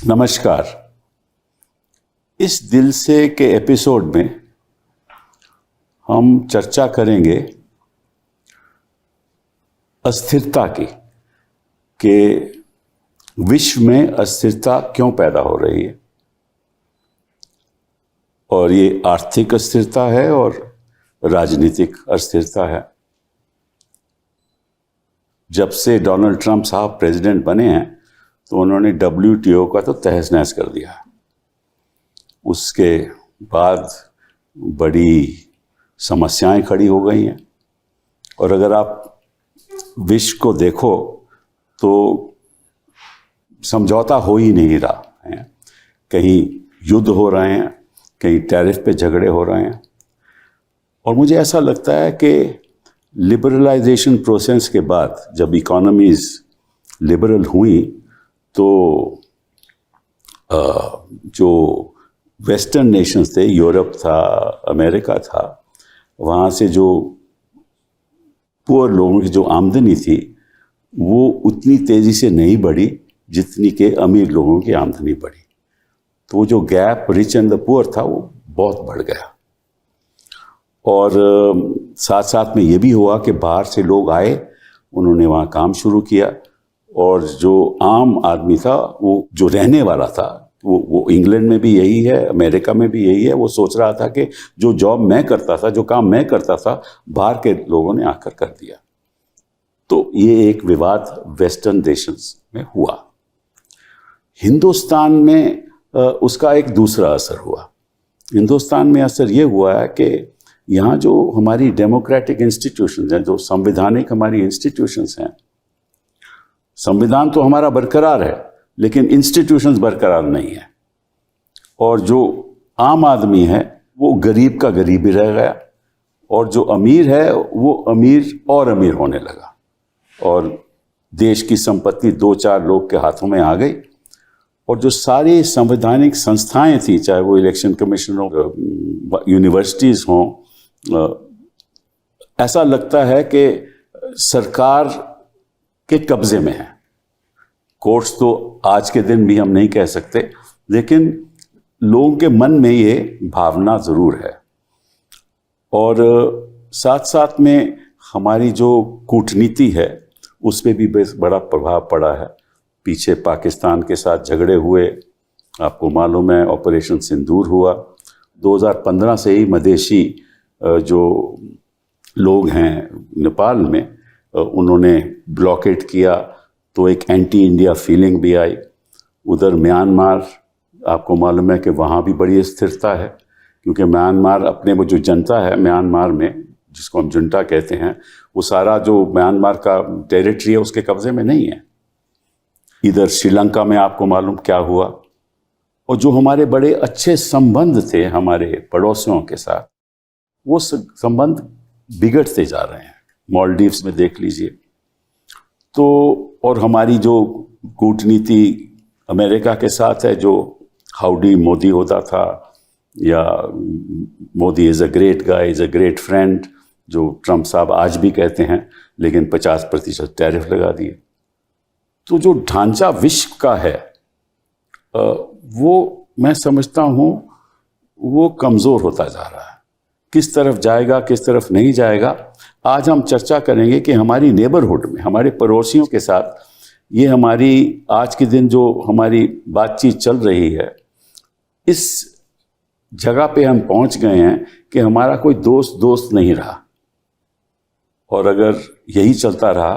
नमस्कार। इस दिल से के एपिसोड में हम चर्चा करेंगे अस्थिरता की, कि विश्व में अस्थिरता क्यों पैदा हो रही है। और ये आर्थिक अस्थिरता है और राजनीतिक अस्थिरता है। जब से डोनाल्ड ट्रंप साहब प्रेसिडेंट बने हैं तो उन्होंने WTO का तो तहस नहस कर दिया। उसके बाद बड़ी समस्याएं खड़ी हो गई हैं। और अगर आप विश्व को देखो तो समझौता हो ही नहीं रहा है। कहीं युद्ध हो रहे हैं, कहीं टैरिफ पे झगड़े हो रहे हैं। और मुझे ऐसा लगता है कि लिबरलाइजेशन प्रोसेस के बाद जब इकोनॉमीज लिबरल हुई तो जो वेस्टर्न नेशंस थे, यूरोप था, अमेरिका था, वहाँ से जो पुअर लोगों की जो आमदनी थी वो उतनी तेज़ी से नहीं बढ़ी जितनी के अमीर लोगों की आमदनी बढ़ी। तो वो जो gap rich and the poor था वो बहुत बढ़ गया। और साथ साथ में ये भी हुआ कि बाहर से लोग आए, उन्होंने वहाँ काम शुरू किया। और जो आम आदमी था, वो जो रहने वाला था, वो इंग्लैंड में भी यही है, अमेरिका में भी यही है, वो सोच रहा था कि जो जॉब मैं करता था, जो काम मैं करता था, बाहर के लोगों ने आकर कर दिया। तो ये एक विवाद वेस्टर्न देशंस में हुआ। हिंदुस्तान में उसका एक दूसरा असर हुआ। हिंदुस्तान में असर ये हुआ है कि यहाँ जो हमारी डेमोक्रेटिक इंस्टीट्यूशंस हैं, जो संवैधानिक हमारी इंस्टीट्यूशंस हैं, संविधान तो हमारा बरकरार है लेकिन इंस्टीट्यूशंस बरकरार नहीं है। और जो आम आदमी है वो गरीब का गरीब ही रह गया, और जो अमीर है वो अमीर और अमीर होने लगा। और देश की संपत्ति 2-4 लोग के हाथों में आ गई। और जो सारी संवैधानिक संस्थाएं थी, चाहे वो इलेक्शन कमीशन हो, यूनिवर्सिटीज़ हों, ऐसा लगता है कि सरकार के कब्जे में है। कोर्ट्स तो आज के दिन भी हम नहीं कह सकते, लेकिन लोगों के मन में ये भावना ज़रूर है। और साथ साथ में हमारी जो कूटनीति है उस पर भी बड़ा प्रभाव पड़ा है। पीछे पाकिस्तान के साथ झगड़े हुए, आपको मालूम है, ऑपरेशन सिंदूर हुआ। 2015 से ही मदेशी जो लोग हैं नेपाल में, उन्होंने ब्लॉकेट किया, तो एक एंटी इंडिया फीलिंग भी आई। उधर म्यांमार, आपको मालूम है कि वहाँ भी बड़ी स्थिरता है, क्योंकि म्यांमार अपने वो जो जनता है म्यांमार में, जिसको हम जुंटा कहते हैं, वो सारा जो म्यांमार का टेरिटरी है उसके कब्जे में नहीं है। इधर श्रीलंका में आपको मालूम क्या हुआ। और जो हमारे बड़े अच्छे संबंध थे हमारे पड़ोसियों के साथ, वो संबंध बिगड़ते जा रहे हैं। मालदीव्स में देख लीजिए। तो और हमारी जो कूटनीति अमेरिका के साथ है, जो हाउडी मोदी होता था, या Modi is a great guy, is a great friend, जो ट्रंप साहब आज भी कहते हैं, लेकिन 50% टैरिफ लगा दिए। तो जो ढांचा विश्व का है वो मैं समझता हूँ वो कमज़ोर होता जा रहा है। किस तरफ जाएगा, किस तरफ नहीं जाएगा, आज हम चर्चा करेंगे कि हमारी नेबरहुड में, हमारे पड़ोसियों के साथ, ये हमारी आज के दिन जो हमारी बातचीत चल रही है, इस जगह पे हम पहुंच गए हैं कि हमारा कोई दोस्त नहीं रहा। और अगर यही चलता रहा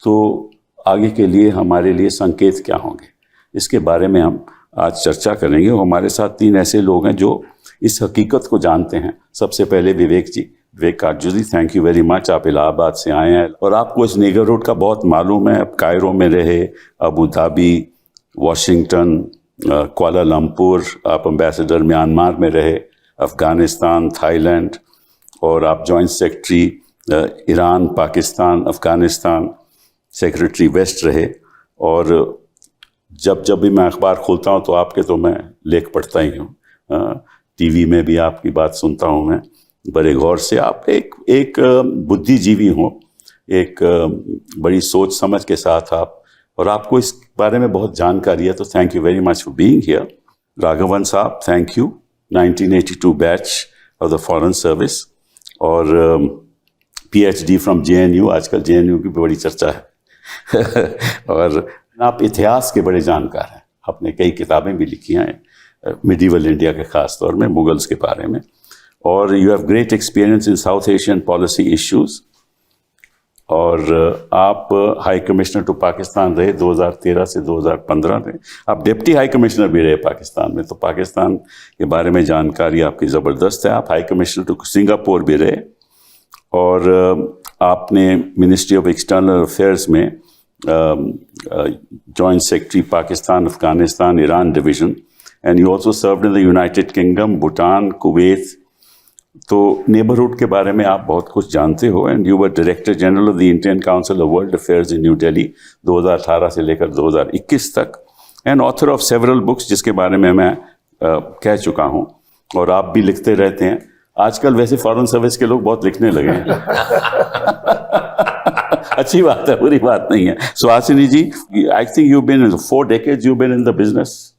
तो आगे के लिए हमारे लिए संकेत क्या होंगे, इसके बारे में हम आज चर्चा करेंगे। और हमारे साथ 3 ऐसे लोग हैं जो इस हकीकत को जानते हैं। सबसे पहले विवेक जी, विवेक काटजू जी, थैंक यू वेरी मच। आप इलाहाबाद से आए हैं और आपको इस नेबरहुड का बहुत मालूम है। आप कायरो में रहे, अबू धाबी, वाशिंगटन, कुआलालंपुर, आप एम्बेसडर म्यांमार में रहे, अफ़गानिस्तान, थाईलैंड, और आप joint secretary Iran, Pakistan, Afghanistan, secretary west रहे। और जब भी मैं अखबार खोलता हूँ तो आपके तो मैं लेख पढ़ता ही हूँ, टीवी में भी आपकी बात सुनता हूँ मैं बड़े गौर से। आप एक बुद्धिजीवी हो, एक बड़ी सोच समझ के साथ आप और आपको इस बारे में बहुत जानकारी है, तो thank you very much for being here. Raghavan साहब, thank you. 1982 batch of the foreign service और PhD फ्रॉम JNU, आजकल JNU की बड़ी चर्चा है और आप इतिहास के बड़े जानकार हैं, आपने कई किताबें भी लिखी हैं मिडीवल इंडिया के खास तौर में, मुगल्स के बारे में, और you have great experience in south Asian policy issues. और आप हाई कमिश्नर टू पाकिस्तान रहे 2013 से 2015 में। आप डिप्टी हाई कमिश्नर भी रहे पाकिस्तान में, तो पाकिस्तान के बारे में जानकारी आपकी ज़बरदस्त है। आप हाई कमिश्नर टू सिंगापुर भी रहे और आपने मिनिस्ट्री ऑफ एक्सटर्नल अफेयर्स में joint secretary Pakistan, Afghanistan, Iran division, and you also served in the United kingdom, Bhutan, Kuwait. तो नेबरहुड के बारे में आप बहुत कुछ जानते हो, and you were director general of the Indian council of world affairs in new Delhi 2018 से लेकर 2021 तक, and author of several books, जिसके बारे में मैं कह चुका हूँ, और आप भी लिखते रहते हैं। आजकल वैसे फॉरेन सर्विस के लोग बहुत लिखने लगे हैं अच्छी बात है, बुरी बात नहीं है। Suhasini ji, I think you been in 4 decades you been in the business,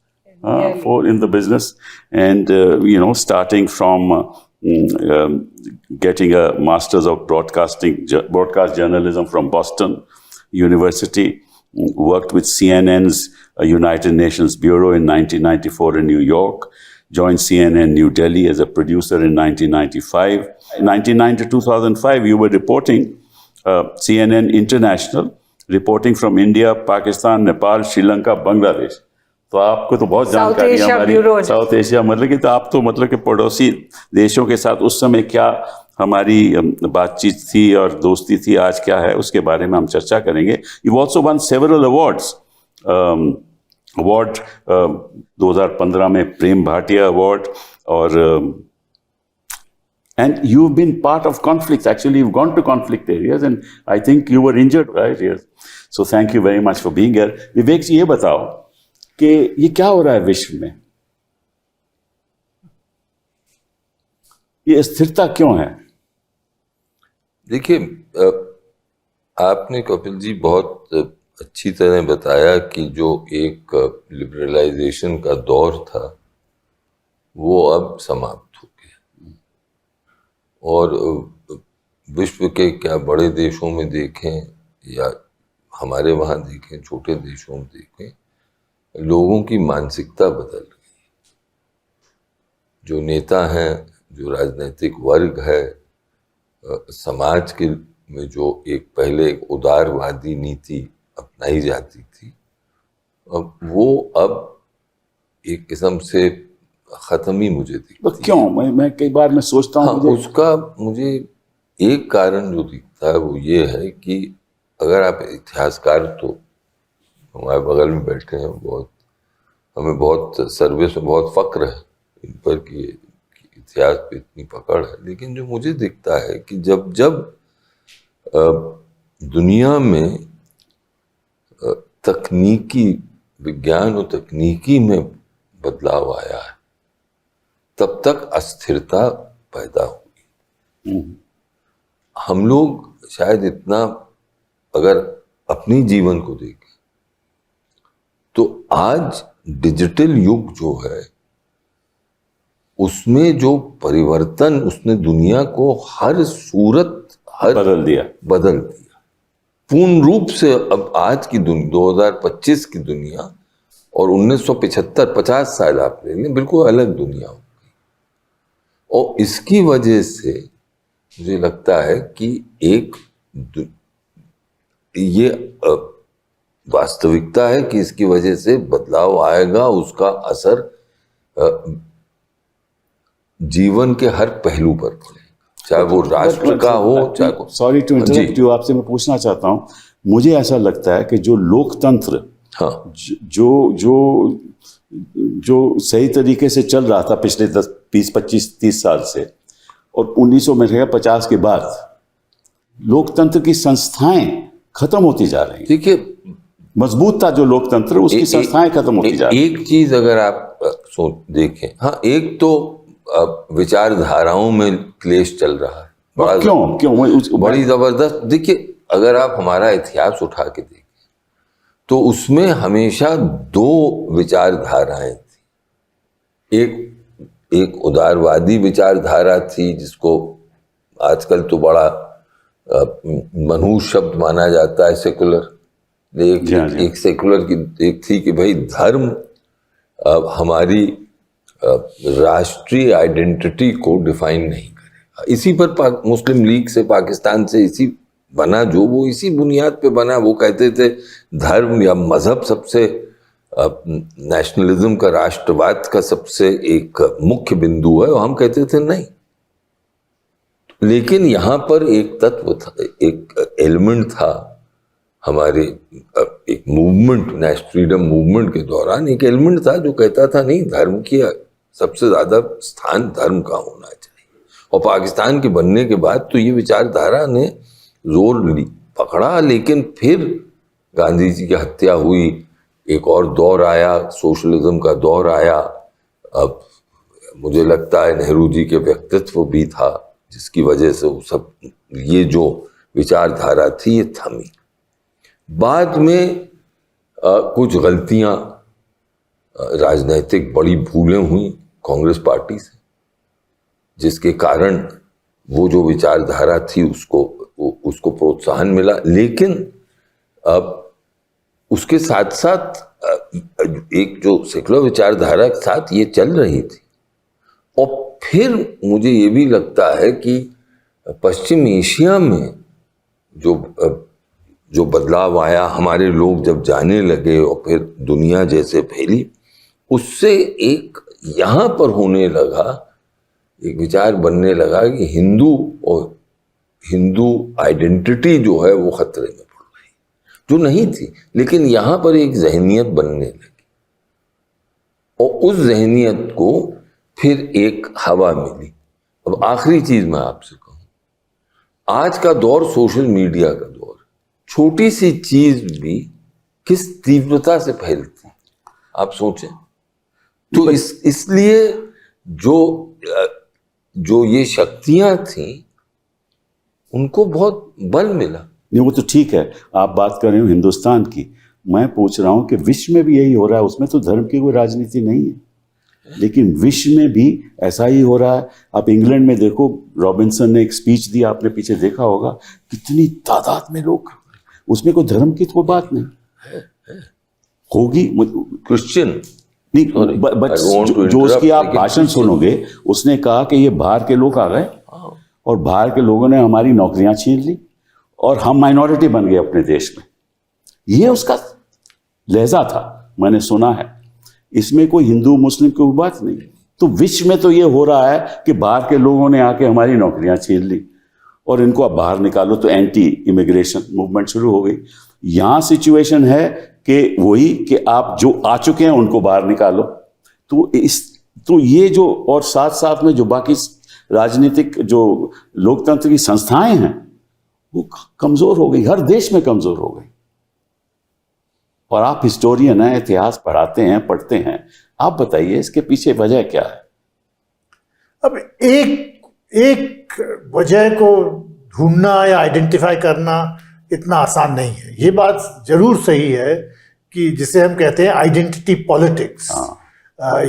4 in the business, and you know, starting from getting a master's of broadcast journalism from Boston University, worked with CNN's United Nations Bureau in 1994 in New York, joined CNN New Delhi as a producer in 1995. In 1990 to 2005, you were reporting CNN International, reporting from India, Pakistan, Nepal, Sri Lanka, Bangladesh. तो आपको तो बहुत जानकारी है हमारी south Asia, मतलब कि तो आप तो मतलब कि पड़ोसी देशों के साथ उस समय क्या हमारी बातचीत थी और दोस्ती थी, आज क्या है, उसके बारे में हम चर्चा करेंगे। You also one several awards. Award 2015 में प्रेम भाटिया अवार्ड, और and you've been part of conflicts. Actually, you've gone to conflict areas, and I think you were injured right here. So thank you very much for being here. विवेक जी, ये बताओ कि ये क्या हो रहा है विश्व में, ये स्थिरता क्यों है? देखिए, आपने कपिल जी बहुत अच्छी तरह बताया कि जो एक लिबरलाइजेशन का दौर था वो अब समाप्त हो गया, और विश्व के क्या बड़े देशों में देखें या हमारे वहाँ देखें, छोटे देशों में देखें, लोगों की मानसिकता बदल गई। जो नेता हैं, जो राजनीतिक वर्ग है, समाज के में जो एक पहले एक उदारवादी नीति अपनाई जाती थी, वो अब एक किस्म से खत्म ही मुझे दिखती है। क्यों? मैं कई बार मैं सोचता हूँ, हाँ, उसका मुझे एक कारण जो दिखता है वो ये है कि अगर आप इतिहासकार, तो हमारे बगल में बैठे हैं, बहुत हमें बहुत सर्विस में बहुत फक्र है इन पर कि इतिहास पे इतनी पकड़ है, लेकिन जो मुझे दिखता है कि जब जब दुनिया में तकनीकी विज्ञान और तकनीकी में बदलाव आया है, तब तक अस्थिरता पैदा हुई। हम लोग शायद इतना, अगर अपनी जीवन को देखें तो आज डिजिटल युग जो है उसमें जो परिवर्तन उसने दुनिया को हर सूरत बदल दिया पूर्ण रूप से। अब आज की 2025 की दुनिया और 1975 50 साल आप ले लें, बिल्कुल अलग दुनिया हो गई। और इसकी वजह से मुझे लगता है कि एक ये वास्तविकता है कि इसकी वजह से बदलाव आएगा, उसका असर जीवन के हर पहलू पर पड़ेगा, चाहे वो राष्ट्र का हो, चाहे वो। सॉरी टू इंटरप्ट यू, आपसे मैं पूछना चाहता हूँ, मुझे ऐसा लगता है कि जो लोकतंत्र, हाँ, जो सही तरीके से चल रहा था पिछले 10, 20, 25, 30 साल से, और 1950 के बाद लोकतंत्र की संस्थाएं खत्म होती जा रही हैं। देखिए, मजबूत था जो लोकतंत्र, उसकी संस्थाएं खत्म होती जा रही हैं। एक चीज अगर आप देखें, हाँ, एक तो विचारधाराओं में क्लेश चल रहा है, बड़ा क्यों बड़ी जबरदस्त। देखिए, अगर आप हमारा इतिहास उठा के देखें तो उसमें हमेशा दो विचारधाराएं थी। एक उदारवादी विचारधारा थी, जिसको आजकल तो बड़ा मनहूस शब्द माना जाता है, सेकुलर। एक सेकुलर की एक थी कि भाई धर्म हमारी राष्ट्रीय आइडेंटिटी को डिफाइन नहीं करेगा। इसी पर मुस्लिम लीग से, पाकिस्तान से इसी बना, जो वो इसी बुनियाद पे बना। वो कहते थे धर्म या मजहब सबसे नेशनलिज्म का, राष्ट्रवाद का सबसे एक मुख्य बिंदु है, और हम कहते थे नहीं। लेकिन यहाँ पर एक तत्व था, एक एलिमेंट था हमारे एक मूवमेंट, नेशनल फ्रीडम मूवमेंट के दौरान एक एलिमेंट था जो कहता था नहीं, धर्म की सबसे ज्यादा स्थान धर्म का होना चाहिए। और पाकिस्तान के बनने के बाद तो ये विचारधारा ने जोर पकड़ा, लेकिन फिर गांधी जी की हत्या हुई, एक और दौर आया, सोशलिज्म का दौर आया। अब मुझे लगता है नेहरू जी के व्यक्तित्व भी था जिसकी वजह से वो सब, ये जो विचारधारा थी ये थमी। बाद में कुछ गलतियां, राजनीतिक बड़ी भूलें हुई कांग्रेस पार्टी से, जिसके कारण वो जो विचारधारा थी उसको प्रोत्साहन मिला। लेकिन अब उसके साथ साथ एक जो सेकुलर विचारधारा के साथ ये चल रही थी। और फिर मुझे ये भी लगता है कि पश्चिम एशिया में जो बदलाव आया, हमारे लोग जब जाने लगे और फिर दुनिया जैसे फैली, उससे एक यहाँ पर होने लगा, एक विचार बनने लगा कि हिंदू आइडेंटिटी जो है वो खतरे में पड़ गई, जो नहीं थी। लेकिन यहाँ पर एक जहनियत बनने लगी, और उस जहनियत को फिर एक हवा मिली। अब आखिरी चीज मैं आपसे कहूं, आज का दौर सोशल मीडिया का दौर, छोटी सी चीज भी किस तीव्रता से फैलती, आप सोचें। तो इसलिए जो ये शक्तियां थी उनको बहुत बल मिला। नहीं, वो तो ठीक है, आप बात कर रहे हो हिंदुस्तान की, मैं पूछ रहा हूं कि विश्व में भी यही हो रहा है। उसमें तो धर्म की कोई राजनीति नहीं है, लेकिन विश्व में भी ऐसा ही हो रहा है। आप इंग्लैंड में देखो, रॉबिन्सन ने एक स्पीच दिया, आपने पीछे देखा होगा, कितनी तादाद में लोग, उसमें कोई धर्म की तो बात नहीं होगी। क्रिश्चियन नहीं, जो उसकी आप भाषण सुनोगे, उसने कहा कि ये बाहर के लोग आ गए और बाहर के लोगों ने हमारी नौकरियां छीन ली और हम माइनॉरिटी बन गए अपने देश में। ये उसका लहजा था, मैंने सुना है। इसमें कोई हिंदू मुस्लिम की बात नहीं। तो विश्व में तो ये हो रहा है कि बाहर के लोगों ने आके हमारी नौकरियां छीन ली और इनको अब बाहर निकालो, तो एंटी इमिग्रेशन मूवमेंट शुरू हो गई। यहाँ सिचुएशन है कि वही कि आप जो आ चुके हैं उनको बाहर निकालो। तो ये जो, और साथ साथ में जो बाकी राजनीतिक जो लोकतंत्र की संस्थाएं हैं वो कमजोर हो गई, हर देश में कमजोर हो गई। और आप हिस्टोरियन हैं, इतिहास पढ़ाते हैं, पढ़ते हैं, आप बताइए इसके पीछे वजह क्या है? अब एक वजह को ढूंढना या आइडेंटिफाई करना इतना आसान नहीं है। ये बात जरूर सही है कि जिसे हम कहते हैं आइडेंटिटी पॉलिटिक्स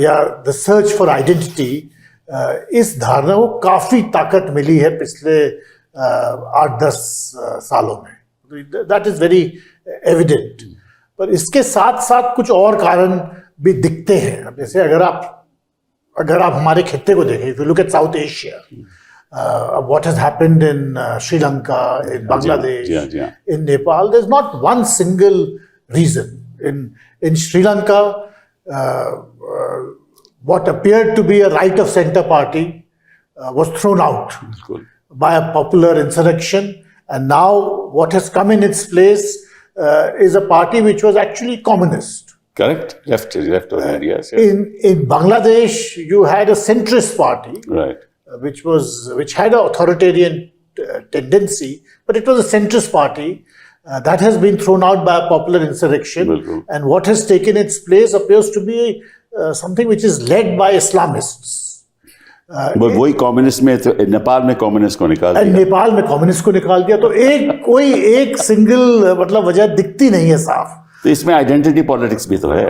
या द सर्च फॉर आइडेंटिटी, इस धारणा को काफी ताकत मिली है पिछले 8-10 सालों में। That is very evident. पर इसके साथ साथ कुछ और कारण भी दिखते हैं। अब जैसे अगर आप हमारे खित्ते को देखें, if you look at South Asia, what has happened in Sri Lanka, in Bangladesh, in Nepal, there's not one single reason. In Sri Lanka, what appeared to be a right of center party was thrown out by a popular insurrection, and now what has come in its place is a party which was actually communist. Correct, left of India. Yes. In Bangladesh, you had a centrist party, Right. which had an authoritarian tendency, but it was a centrist party that has been thrown out by a popular insurrection, and what has taken its place appears to be something which is led by Islamists. वही communist में तो नेपाल में communist को निकाल दिया। नेपाल में communist को निकाल दिया। तो कोई एक सिंगल मतलब वजह दिखती नहीं है साफ। तो इसमें आइडेंटिटी पॉलिटिक्स भी तो है।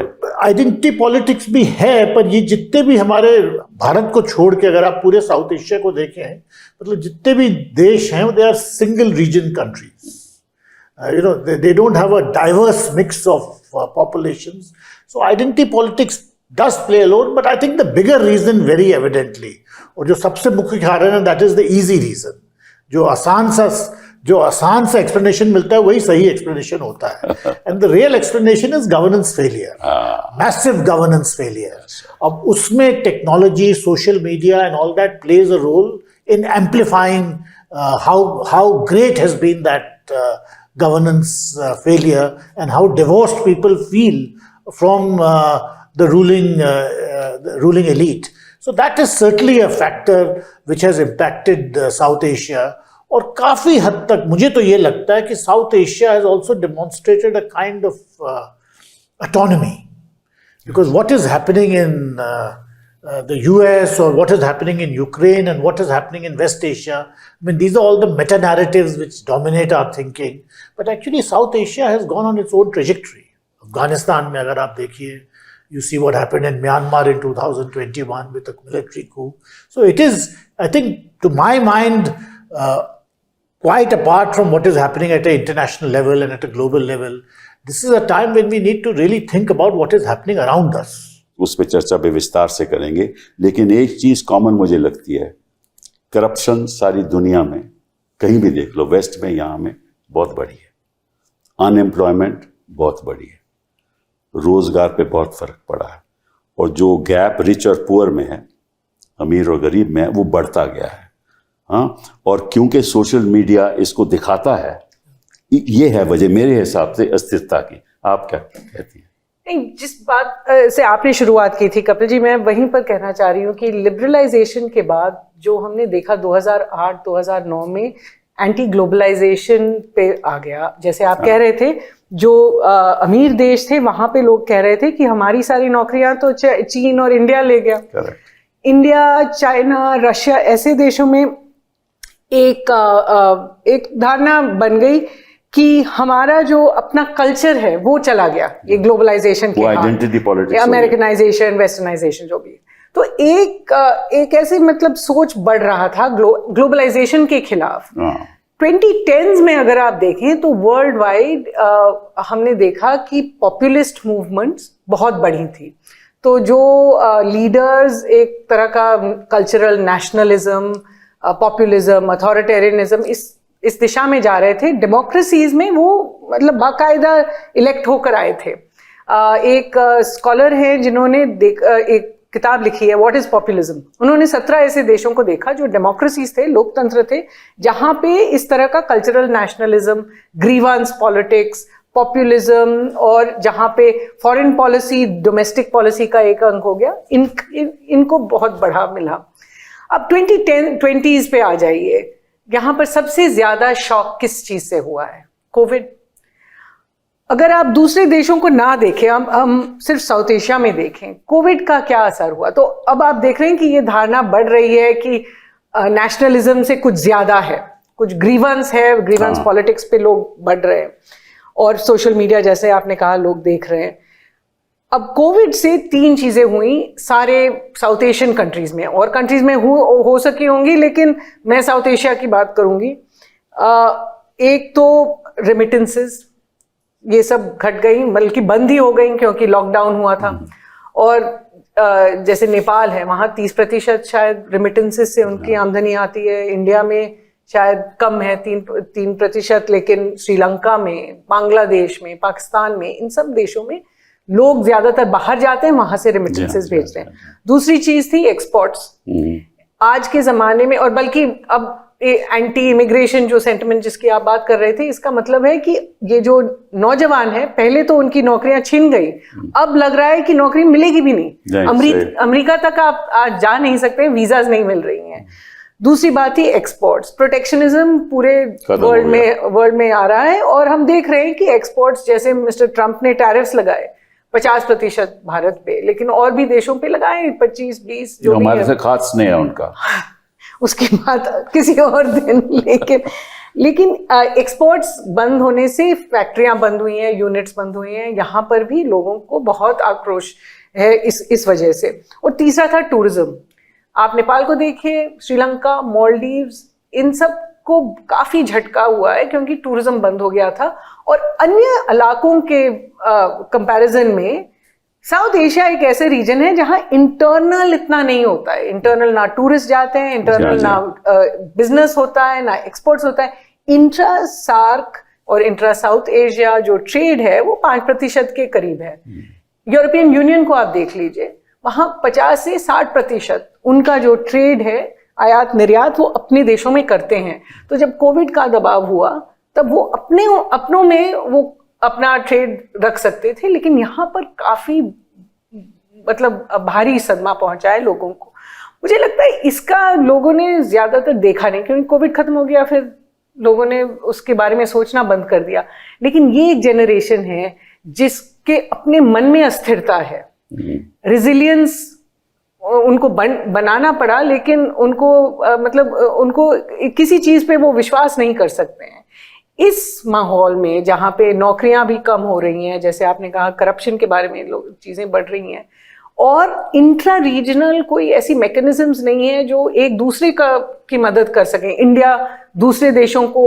आइडेंटिटी पॉलिटिक्स भी है, पर ये जितने भी हमारे भारत को छोड़ के अगर आप पूरे साउथ एशिया को देखें, मतलब जितने भी देश हैं they are single region countries, you know, they don't have a diverse mix of populations. So identity politics does play a role, but I think the bigger reason very evidently, और जो सबसे मुख्य कारण है, that is the easy reason, जो आसान सा explanation मिलता है वही सही एक्सप्लेनेशन होता है, and the real explanation is governance failure, massive governance failure. अब उसमें technology, social media and all that plays a role in amplifying how great has been that governance failure and how divorced people feel from the ruling elite. So that is certainly a factor which has impacted South Asia. और काफी हद तक मुझे तो ये लगता है कि South Asia has also demonstrated a kind of autonomy, because what is happening in the US or what is happening in Ukraine and what is happening in West Asia, I mean, these are all the meta-narratives which dominate our thinking. But actually, South Asia has gone on its own trajectory. Afghanistan में अगर आप देखिए, you see what happened in Myanmar in 2021 with a military coup. So it is, I think, to my mind, quite apart from what is happening at an international level and at a global level, this is a time when we need to really think about what is happening around us. उस पर चर्चा पे विस्तार से करेंगे, लेकिन एक चीज कॉमन मुझे लगती है, करप्शन सारी दुनिया में कहीं भी देख लो, वेस्ट में, यहाँ में बहुत बड़ी है, अनएम्प्लॉयमेंट बहुत बड़ी है, रोजगार पे बहुत फर्क पड़ा है, और जो गैप रिच और पुअर में है, अमीर और गरीब में है, वो बढ़ता गया है। हाँ, और क्योंकि सोशल मीडिया इसको दिखाता है, ये है वजह मेरे हिसाब से अस्थिरता की। आप क्या कहती हैं? नहीं, जिस बात से आपने शुरुआत की थी कपिल जी, मैं वहीं पर कहना चाह रही हूँ कि लिबरलाइजेशन के बाद जो हमने देखा 2008-2009 में एंटी ग्लोबलाइजेशन पे आ गया। जैसे आप कह रहे थे, जो अमीर देश थे वहां पे लोग कह रहे थे कि हमारी सारी नौकरियां तो चीन और इंडिया ले गया। इंडिया, चाइना, रशिया ऐसे देशों में एक धारणा बन गई कि हमारा जो अपना कल्चर है वो चला गया, ये ग्लोबलाइजेशन के आइडेंटिटी पॉलिटिक्स, अमेरिकनाइजेशन, वेस्टर्नाइजेशन जो भी। तो एक ऐसे मतलब सोच बढ़ रहा था ग्लोबलाइजेशन के खिलाफ। 2010s में अगर आप देखें तो वर्ल्ड वाइड हमने देखा कि पॉपुलिस्ट मूवमेंट्स बहुत बढ़ी थी। तो जो लीडर्स एक तरह का कल्चरल नेशनलिज्म, पॉपुलिज्म, अथॉरिटेरियनिज्म इस दिशा में जा रहे थे, डेमोक्रेसीज में वो मतलब बाकायदा इलेक्ट होकर आए थे। एक स्कॉलर हैं जिन्होंने एक किताब लिखी है, व्हाट इज पॉपुलिज्म। उन्होंने 17 ऐसे देशों को देखा जो डेमोक्रेसीज थे, लोकतंत्र थे, जहां पे इस तरह का cultural nationalism, grievance politics, populism, और जहां पे फॉरेन पॉलिसी, डोमेस्टिक पॉलिसी का एक अंग हो गया, इनको बहुत बढ़ावा मिला। अब 2020s पे आ जाइए, यहाँ पर सबसे ज्यादा शॉक किस चीज से हुआ है? कोविड। अगर आप दूसरे देशों को ना देखें, हम सिर्फ साउथ एशिया में देखें, कोविड का क्या असर हुआ, तो अब आप देख रहे हैं कि ये धारणा बढ़ रही है कि नेशनलिज्म से कुछ ज्यादा है, कुछ ग्रीवेंस है, ग्रीवेंस पॉलिटिक्स पे लोग बढ़ रहे हैं, और सोशल मीडिया जैसे आपने कहा लोग देख रहे हैं। अब कोविड से 3 चीजें हुई सारे साउथ एशियन कंट्रीज में, और कंट्रीज में हो सकी होंगी, लेकिन मैं साउथ एशिया की बात करूंगी। एक तो रेमिटेंसेस, ये सब घट गई, बल्कि बंद ही हो गई क्योंकि लॉकडाउन हुआ था। और जैसे नेपाल है, वहाँ 30% शायद रेमिटेंसेस से उनकी आमदनी आती है। इंडिया में शायद कम है, 3%, लेकिन श्रीलंका में, बांग्लादेश में, पाकिस्तान में, इन सब देशों में लोग ज्यादातर बाहर जाते हैं, वहां से रेमिटेंसेस भेजते हैं। दूसरी चीज थी एक्सपोर्ट्स। आज के जमाने में, और बल्कि अब एंटी इमिग्रेशन जो सेंटिमेंट जिसकी आप बात कर रहे थे, इसका मतलब है कि ये जो नौजवान है, पहले तो उनकी नौकरियां छिन गई, अब लग रहा है कि नौकरी मिलेगी भी नहीं। अमेरिका तक आप आज जा नहीं सकते, वीजाज नहीं मिल रही हैं। दूसरी बात थी एक्सपोर्ट्स। प्रोटेक्शनिज्म पूरे वर्ल्ड में आ रहा है, और हम देख रहे हैं कि एक्सपोर्ट्स, जैसे मिस्टर ट्रंप ने टैरिफ्स लगाए 50% भारत पे, लेकिन और भी देशों पे लगाए 25-20, जो हमारे से खास नहीं है उनका। उसकी बात किसी और दिन, लेकिन एक्सपोर्ट्स बंद होने से फैक्ट्रियां बंद हुई हैं, यूनिट्स बंद हुई हैं, यहाँ पर भी लोगों को बहुत आक्रोश है इस वजह से। और तीसरा था टूरिज्म। आप नेपाल को देखिए, श्रीलंका, मालदीव्स, इन सब को काफी झटका हुआ है क्योंकि टूरिज्म बंद हो गया था। और अन्य इलाकों के कंपैरिजन में साउथ एशिया एक ऐसे रीजन है जहां इंटरनल इतना नहीं होता है। इंटरनल ना टूरिस्ट जाते हैं, इंटरनल ना बिजनेस होता है, ना एक्सपोर्ट्स होता है। इंट्रा सार्क और इंट्रा साउथ एशिया जो ट्रेड है वो 5% के करीब है। यूरोपियन यूनियन को आप देख लीजिए, वहां 50 से 60% उनका जो ट्रेड है, आयात निर्यात, वो अपने देशों में करते हैं। तो जब कोविड का दबाव हुआ तब वो अपनों में वो अपना ट्रेड रख सकते थे, लेकिन यहाँ पर काफी मतलब भारी सदमा पहुंचा है लोगों को। मुझे लगता है इसका लोगों ने ज्यादातर देखा नहीं, क्योंकि कोविड खत्म हो गया, फिर लोगों ने उसके बारे में सोचना बंद कर दिया। लेकिन ये एक जनरेशन है जिसके अपने मन में अस्थिरता है, रेजिलियंस उनको बनाना पड़ा, लेकिन उनको मतलब उनको किसी चीज पे वो विश्वास नहीं कर सकते हैं। इस माहौल में जहाँ पे नौकरियां भी कम हो रही हैं, जैसे आपने कहा करप्शन के बारे में लोग चीजें बढ़ रही हैं, और इंट्रा रीजनल कोई ऐसी मैकेनिज्म्स नहीं है जो एक दूसरे की मदद कर सकें। इंडिया दूसरे देशों को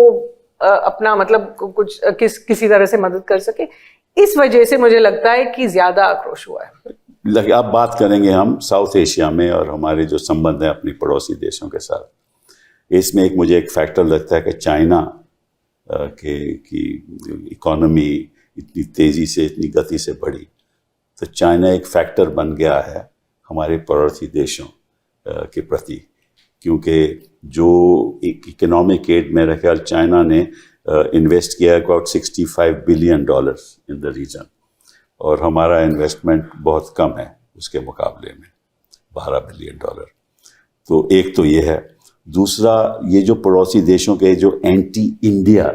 अपना मतलब कुछ किसी तरह से मदद कर सके। इस वजह से मुझे लगता है कि ज्यादा आक्रोश हुआ है। अब बात करेंगे हम साउथ एशिया में और हमारे जो संबंध है अपनी पड़ोसी देशों के साथ। इसमें मुझे एक फैक्टर लगता है कि चाइना की इकोनॉमी इतनी तेज़ी से, इतनी गति से बढ़ी, तो चाइना एक फैक्टर बन गया है हमारे पड़ोसी देशों के प्रति, क्योंकि जो एक इकोनॉमिक एड मेरा ख्याल चाइना ने इन्वेस्ट किया है about $65 billion in the region, और हमारा इन्वेस्टमेंट बहुत कम है उसके मुकाबले में, $12 बिलियन। तो एक तो ये है। दूसरा, ये जो पड़ोसी देशों के जो एंटी इंडिया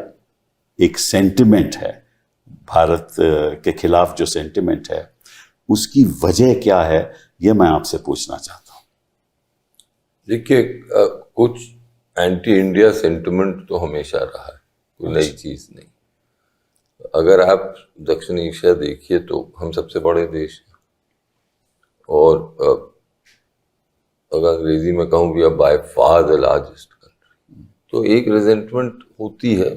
एक सेंटिमेंट है, भारत के खिलाफ जो सेंटिमेंट है, उसकी वजह क्या है, ये मैं आपसे पूछना चाहता हूँ। देखिए, कुछ एंटी इंडिया सेंटिमेंट तो हमेशा रहा है, कोई नई चीज नहीं। अगर आप दक्षिण एशिया देखिए तो हम सबसे बड़े देश हैं, और अगर अंग्रेजी में कहूँ भी, अब by far the largest country, तो एक रिजेंटमेंट होती है।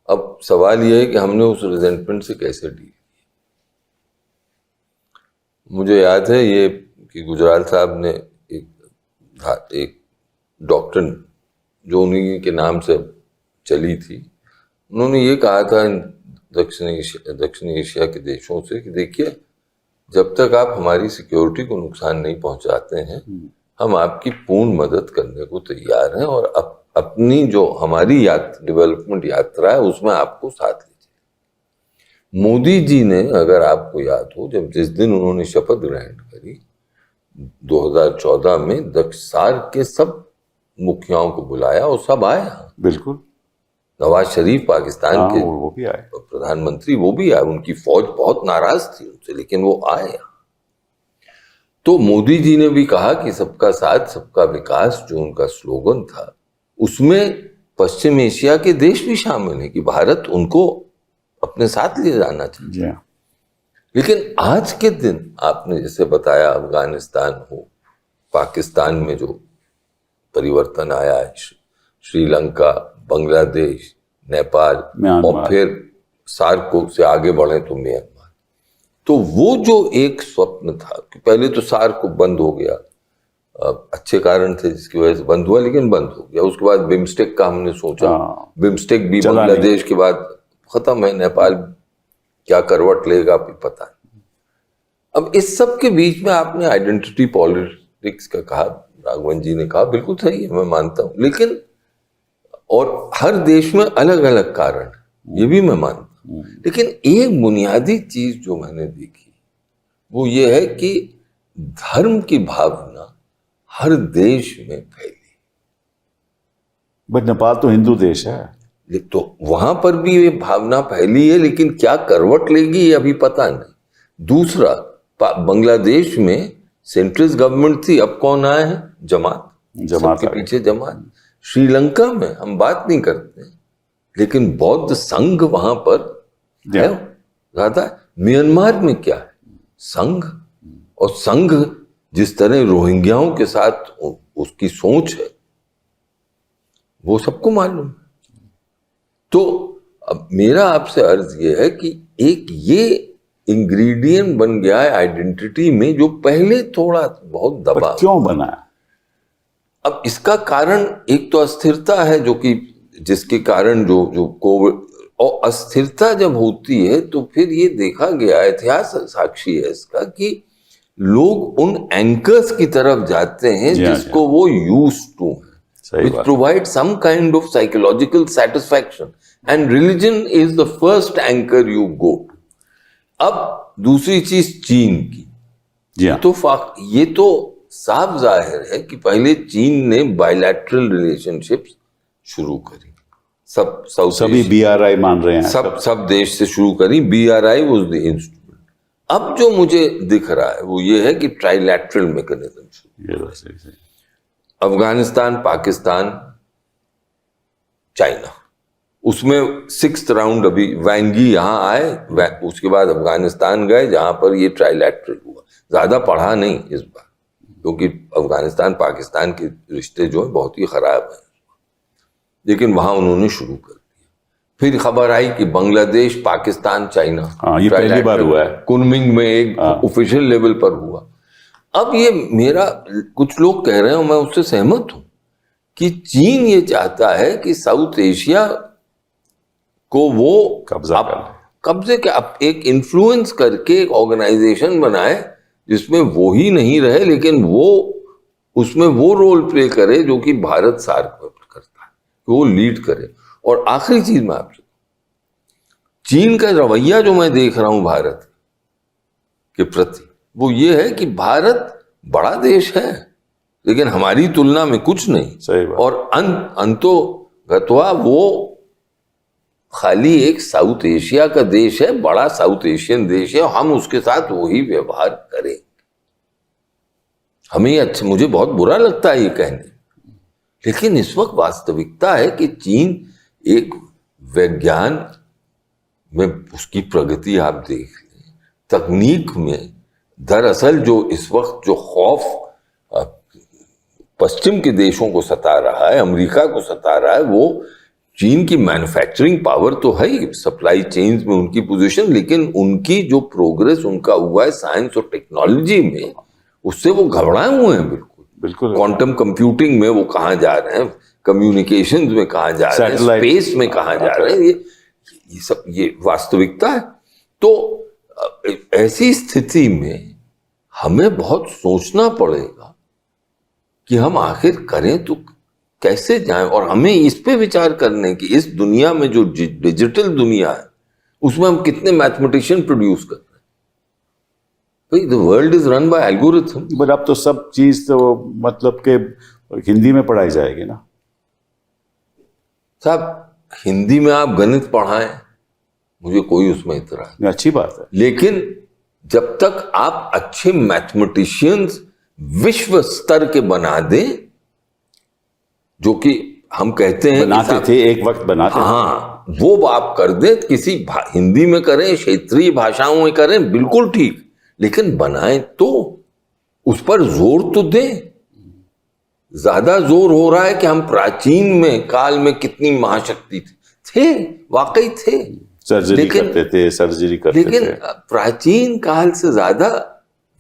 अब सवाल यह है कि हमने उस रिजेंटमेंट से कैसे डील। मुझे याद है ये कि गुजराल साहब ने एक डॉक्ट्रिन जो उन्हीं के नाम से चली थी, उन्होंने ये कहा था दक्षिण एशिया के देशों से कि देखिए, जब तक आप हमारी सिक्योरिटी को नुकसान नहीं पहुंचाते हैं, हम आपकी पूर्ण मदद करने को तैयार हैं, और अपनी जो हमारी डेवलपमेंट यात्रा है उसमें आपको साथ लीजिए। मोदी जी ने, अगर आपको याद हो, जिस दिन उन्होंने शपथ ग्रहण करी 2014 में, सार्क के सब मुखियाओं को बुलाया और सब आए। बिल्कुल। नवाज शरीफ पाकिस्तान के वो भी आए, प्रधानमंत्री, वो भी आए। उनकी फौज बहुत नाराज थी उनसे, लेकिन वो आए। तो मोदी जी ने भी कहा कि सबका साथ सबका विकास, जो उनका स्लोगन था, उसमें पश्चिम एशिया के देश भी शामिल हैं कि भारत उनको अपने साथ ले जाना चाहिए। लेकिन आज के दिन आपने जैसे बताया, अफगानिस्तान हो, पाकिस्तान में जो परिवर्तन आया है, श्रीलंका, बांग्लादेश, नेपाल, और फिर सार्क से आगे बढ़े तो म्यांमार। तो वो जो एक स्वप्न था कि पहले तो सार्क को बंद हो गया, अच्छे कारण थे जिसकी वजह से बंद हुआ, लेकिन बंद हो गया। उसके बाद बिम्स्टेक का हमने सोचा, बिम्स्टेक भी बांग्लादेश के बाद खत्म है। नेपाल क्या करवट लेगा भी पता नहीं। अब इस सब के बीच में आपने आइडेंटिटी पॉलिटिक्स का कहा, राघवन जी ने कहा, बिल्कुल सही है, मैं मानता हूं। लेकिन और हर देश में अलग अलग कारण, ये भी मैं मानता हूं। लेकिन एक बुनियादी चीज जो मैंने देखी वो ये है कि धर्म की भावना हर देश में फैली। बट नेपाल तो हिंदू देश है, तो वहां पर भी ये भावना फैली है, लेकिन क्या करवट लेगी ये अभी पता नहीं। दूसरा, बांग्लादेश में सेंट्रलिस्ट गवर्नमेंट थी, अब कौन आए हैं? जमात के पीछे जमात। श्रीलंका में हम बात नहीं करते, लेकिन बौद्ध संघ वहां पर है ज्यादा। म्यांमार में क्या है? संघ। और संघ जिस तरह रोहिंग्याओं के साथ उसकी सोच है वो सबको मालूम है। तो अब मेरा आपसे अर्ज ये है कि एक ये इंग्रेडिएंट बन गया है आइडेंटिटी में, जो पहले थोड़ा बहुत दबा। क्यों बना? अब इसका कारण एक तो अस्थिरता है, जो कि जिसके कारण जो कोविड, और अस्थिरता जब होती है तो फिर ये देखा गया, इतिहास साक्षी है इसका, कि लोग उन एंकर्स की तरफ जाते हैं जिसको वो यूज टू है, which provide some kind of psychological satisfaction, and religion is the first anchor you go to. अब दूसरी चीज चीन की, ये तो साफ जाहिर है कि पहले चीन ने बायलैटरल रिलेशनशिप्स शुरू करी, सभी BRI मान रहे हैं, सब देश से शुरू करी। BRI was the instrument। अब जो मुझे दिख रहा है वो ये है कि trilateral mechanism, Afghanistan, Pakistan, China, उसमें 6th राउंड अभी वैंगी यहाँ आए, उसके बाद अफगानिस्तान गए जहां पर ये ट्राइलैटरल हुआ। ज्यादा पढ़ा नहीं इस बार, क्योंकि अफगानिस्तान पाकिस्तान के रिश्ते जो है बहुत ही खराब हैं, लेकिन वहां उन्होंने शुरू कर दिया। फिर खबर आई कि बांग्लादेश, पाकिस्तान, चाइना, ये पहली बार हुआ है, कुनमिंग में एक ऑफिशियल लेवल पर हुआ। अब ये मेरा, कुछ लोग कह रहे हैं, मैं उससे सहमत हूं, कि चीन ये चाहता है कि साउथ एशिया को वो कब्जे के एक इन्फ्लुएंस करके एक ऑर्गेनाइजेशन बनाए जिसमें वो ही नहीं रहे, लेकिन वो उसमें वो रोल प्ले करे जो कि भारत सार्क करता है, वो लीड करे। और आखिरी चीज मैं आपसे, चीन का रवैया जो मैं देख रहा हूं भारत के प्रति, वो ये है कि भारत बड़ा देश है लेकिन हमारी तुलना में कुछ नहीं, सही बात। और अंतोगत्वा वो खाली एक साउथ एशिया का देश है, बड़ा साउथ एशियन देश है, हम उसके साथ वही व्यवहार करें। हमें अच्छा, मुझे बहुत बुरा लगता है ये कहने, लेकिन इस वक्त वास्तविकता है कि चीन एक विज्ञान में उसकी प्रगति आप देख लें, तकनीक में दरअसल जो इस वक्त जो खौफ पश्चिम के देशों को सता रहा है, अमेरिका को सता रहा है, वो चीन की मैन्युफैक्चरिंग पावर तो है ही, सप्लाई चेन्स में उनकी पोजीशन, लेकिन उनकी जो प्रोग्रेस उनका हुआ है साइंस और टेक्नोलॉजी में, उससे वो घबराए हुए हैं बिल्कुल। क्वांटम कंप्यूटिंग में वो कहाँ जा रहे हैं, कम्युनिकेशंस में कहाँ जा रहे हैं, स्पेस में कहाँ जा रहे हैं, ये सब ये वास्तविकता है। तो ऐसी स्थिति में हमें बहुत सोचना पड़ेगा कि हम आखिर करें तो कैसे जाएं, और हमें इस पे विचार करने की, इस दुनिया में जो डिजिटल दुनिया है उसमें हम कितने मैथमेटिशियन प्रोड्यूस कर रहे हैं। The world is run by algorithm. But अब तो सब चीज तो मतलब के हिंदी में पढ़ाई जाएगी ना साहब, हिंदी में आप गणित पढ़ाएं, मुझे कोई उसमें इतराज नहीं, अच्छी बात है, लेकिन जब तक आप अच्छे मैथमेटिशियंस विश्व स्तर के बना दें, जो कि हम कहते हैं बनाते थे एक वक्त, बनाते हाँ, वो आप कर दें, किसी हिंदी में करें, क्षेत्रीय भाषाओं में करें, बिल्कुल ठीक, लेकिन बनाएं तो उस पर जोर तो दें। ज्यादा जोर हो रहा है कि हम प्राचीन में काल में कितनी महाशक्ति थे, वाकई थे, सर्जरी करते थे, लेकिन प्राचीन काल से ज्यादा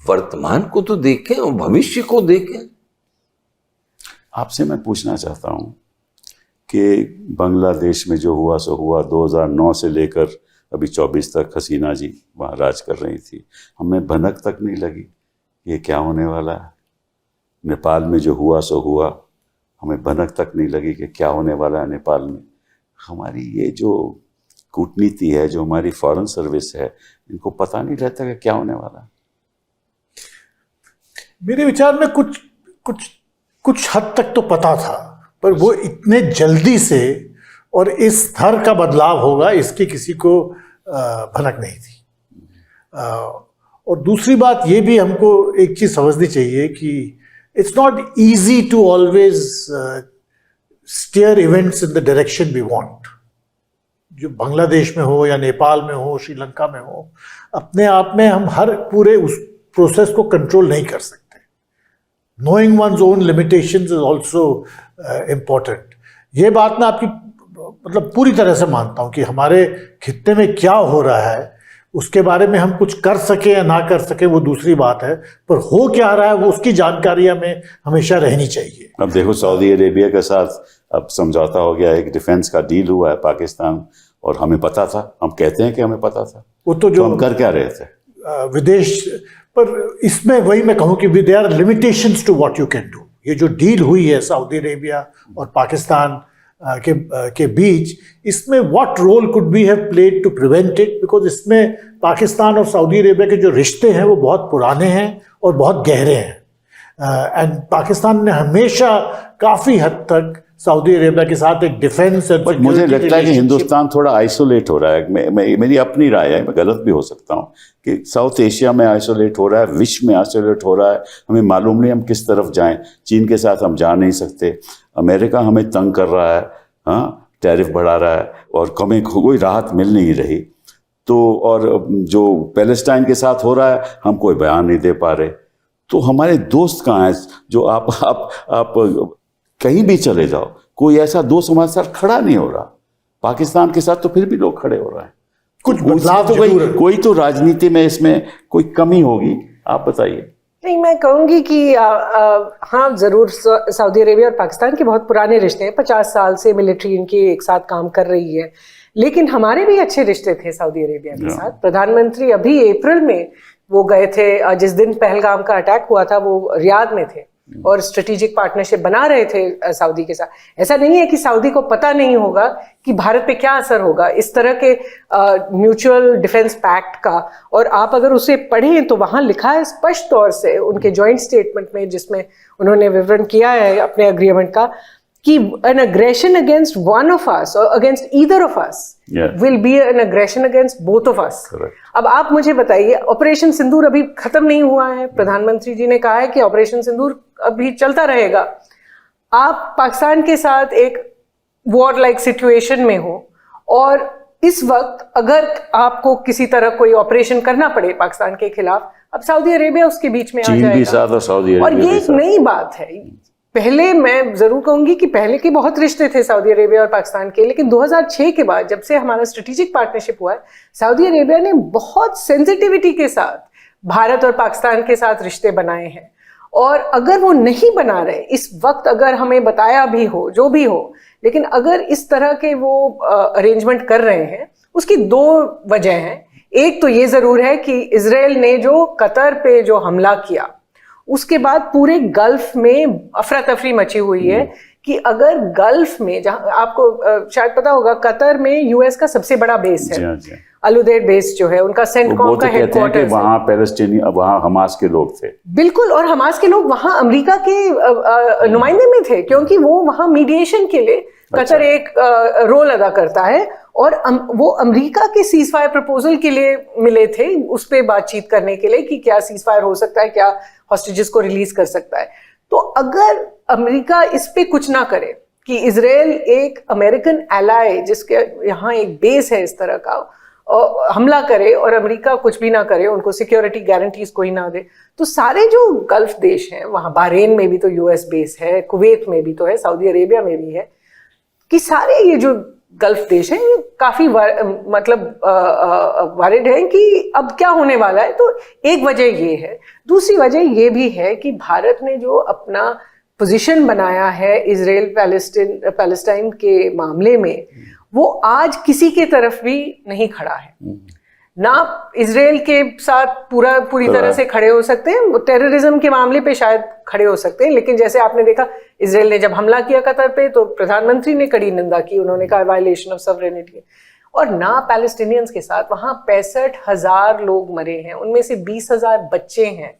वर्तमान को तो देखें और भविष्य को देखें। आपसे मैं पूछना चाहता हूं कि बांग्लादेश में जो हुआ सो हुआ, 2009 से लेकर अभी 24 तक हसीना जी वहाँ राज कर रही थी, हमें भनक तक नहीं लगी ये क्या होने वाला है। नेपाल में जो हुआ सो हुआ, हमें भनक तक नहीं लगी कि क्या होने वाला है नेपाल में। हमारी ये जो कूटनीति है, जो हमारी फॉरेन सर्विस है, इनको पता नहीं रहता कि क्या होने वाला है। मेरे विचार में कुछ हद तक तो पता था, पर वो इतने जल्दी से और इस स्तर का बदलाव होगा इसकी किसी को भनक नहीं थी। और दूसरी बात ये भी हमको एक चीज समझनी चाहिए कि it's not easy to always steer events in the direction we want. जो बांग्लादेश में हो या नेपाल में हो, श्रीलंका में हो, अपने आप में हम हर पूरे उस प्रोसेस को कंट्रोल नहीं कर सकते. Knowing one's own limitations is also important. ये बात मैं आपकी मतलब पूरी तरह से मानता हूँ कि हमारे खित्ते में क्या हो रहा है उसके बारे में हम कुछ कर सके या ना कर सके वो दूसरी बात है, पर हो क्या रहा है वो उसकी जानकारी हमें हमेशा रहनी चाहिए. अब देखो सऊदी अरेबिया के साथ अब समझौता हो गया, एक डिफेंस का डील हुआ है पाकिस्तान, और हमें पता था, हम कहते हैं कि हमें पता था, वो तो जो हम कर क्या रहे थे विदेश पर. इसमें वही मैं कहूँ कि there are limitations to what you can do. ये जो डील हुई है सऊदी अरेबिया और पाकिस्तान के बीच, इसमें what role could we have played to prevent it, because इसमें पाकिस्तान और सऊदी अरेबिया के जो रिश्ते हैं वो बहुत पुराने हैं और बहुत गहरे हैं. एंड पाकिस्तान ने हमेशा काफ़ी हद तक सऊदी अरेबिया के साथ एक डिफेंस. बट मुझे लगता है कि हिंदुस्तान थोड़ा आइसोलेट हो रहा है. मेरी अपनी राय है, मैं गलत भी हो सकता हूँ, कि साउथ एशिया में आइसोलेट हो रहा है, विश्व में आइसोलेट हो रहा है. हमें मालूम नहीं हम किस तरफ जाएं. चीन के साथ हम जा नहीं सकते, अमेरिका हमें तंग कर रहा है, हाँ टैरिफ बढ़ा रहा है, और हमें कोई राहत मिल नहीं रही. तो और जो पैलेस्टाइन के साथ हो रहा है हम कोई बयान नहीं दे पा रहे. तो हमारे दोस्त कहाँ हैं? जो आप कहीं भी चले जाओ, कोई ऐसा दोस्त हमारे साथ खड़ा नहीं हो रहा. पाकिस्तान के साथ तो फिर भी लोग खड़े हो रहे हैं. कुछ बदलाव तो कोई तो राजनीति में इसमें कोई कमी होगी, आप बताइए. नहीं, मैं कहूँगी कि हाँ ज़रूर सऊदी अरेबिया और पाकिस्तान के बहुत पुराने रिश्ते हैं. 50 साल से मिलिट्री इनकी एक साथ काम कर रही है, लेकिन हमारे भी अच्छे रिश्ते थे सऊदी अरेबिया के साथ. प्रधानमंत्री अभी अप्रैल में वो गए थे, जिस दिन पहलगाम का अटैक हुआ था वो रियाद में थे और स्ट्रेटेजिक पार्टनरशिप बना रहे थे सऊदी के साथ. ऐसा नहीं है कि सऊदी को पता नहीं होगा कि भारत पे क्या असर होगा इस तरह के म्यूचुअल डिफेंस पैक्ट का. और आप अगर उसे पढ़ें तो वहाँ लिखा है स्पष्ट तौर से उनके जॉइंट स्टेटमेंट में, जिसमें उन्होंने विवरण किया है अपने एग्रीमेंट का, कि an aggression against one of us or against either of us will be an aggression against both of us. अब आप मुझे बताइए, ऑपरेशन सिंदूर अभी खत्म नहीं हुआ है. प्रधानमंत्री जी ने कहा है कि ऑपरेशन सिंदूर अभी चलता रहेगा. आप पाकिस्तान के साथ एक वॉर लाइक सिचुएशन में हो, और इस वक्त अगर आपको किसी तरह कोई ऑपरेशन करना पड़े पाकिस्तान के खिलाफ, अब सऊदी अरेबिया उसके बीच में आ जाएगा. चीन भी साथ और सऊदी अरेबिया और ये एक नई बात है. पहले मैं जरूर कहूंगी कि पहले के बहुत रिश्ते थे सऊदी अरेबिया और पाकिस्तान के, लेकिन 2006 के बाद जब से हमारा स्ट्रेटेजिक पार्टनरशिप हुआ है, सऊदी अरेबिया ने बहुत सेंसिटिविटी के साथ भारत और पाकिस्तान के साथ रिश्ते बनाए हैं. और अगर वो नहीं बना रहे इस वक्त, अगर हमें बताया भी हो जो भी हो, लेकिन अगर इस तरह के वो अरेंजमेंट कर रहे हैं, उसकी 2 वजह हैं. एक तो ये जरूर है कि इजराइल ने जो कतर पे जो हमला किया, उसके बाद पूरे गल्फ में अफरा तफरी मची हुई है कि अगर गल्फ में, जहां आपको शायद पता होगा कतर में यूएस का सबसे बड़ा बेस है, अलुदैद बेस जो है उनका सेंटकॉम का हेडक्वार्टर है. वहाँ पैलेस्टीनी, वहाँ हमास के लोग थे. बिल्कुल, और हमास के लोग वहाँ अमेरिका के नुमाइंदे में थे, क्योंकि वो वहाँ मीडिएशन के लिए कतर एक रोल अदा करता है. और वो अमेरिका के सीज फायर प्रपोजल के लिए मिले थे, उस पर बातचीत करने के लिए कि क्या सीज फायर हो सकता है, क्या हॉस्टेजेस को रिलीज कर सकता है. तो अगर अमेरिका इस पे कुछ ना करे कि इजराइल एक अमेरिकन एलाय जिसके यहाँ एक बेस है इस तरह का, हमला करे और अमेरिका कुछ भी ना करे, उनको सिक्योरिटी गारंटीज कोई ना दे, तो सारे जो गल्फ देश हैं, वहाँ बहरीन में भी तो यूएस बेस है, कुवैत में भी तो है, सऊदी अरेबिया में भी है, कि सारे ये जो गल्फ देश हैं ये काफी वरिड हैं कि अब क्या होने वाला है. तो एक वजह ये है. दूसरी वजह ये भी है कि भारत ने जो अपना पोजीशन बनाया है इजराइल पैलेस्टाइन के मामले में, वो आज किसी के तरफ भी नहीं खड़ा है. ना इजराइल के साथ पूरी तरह से खड़े हो सकते हैं, टेररिज्म के मामले पे शायद खड़े हो सकते हैं, लेकिन जैसे आपने देखा इजराइल ने जब हमला किया कतर पे तो प्रधानमंत्री ने कड़ी निंदा की, उन्होंने कहा वायलेशन ऑफ सॉवरेनिटी. और ना पैलेस्टीनियंस के साथ वहाँ 65,000 लोग मरे हैं, उनमें से 20,000 बच्चे हैं.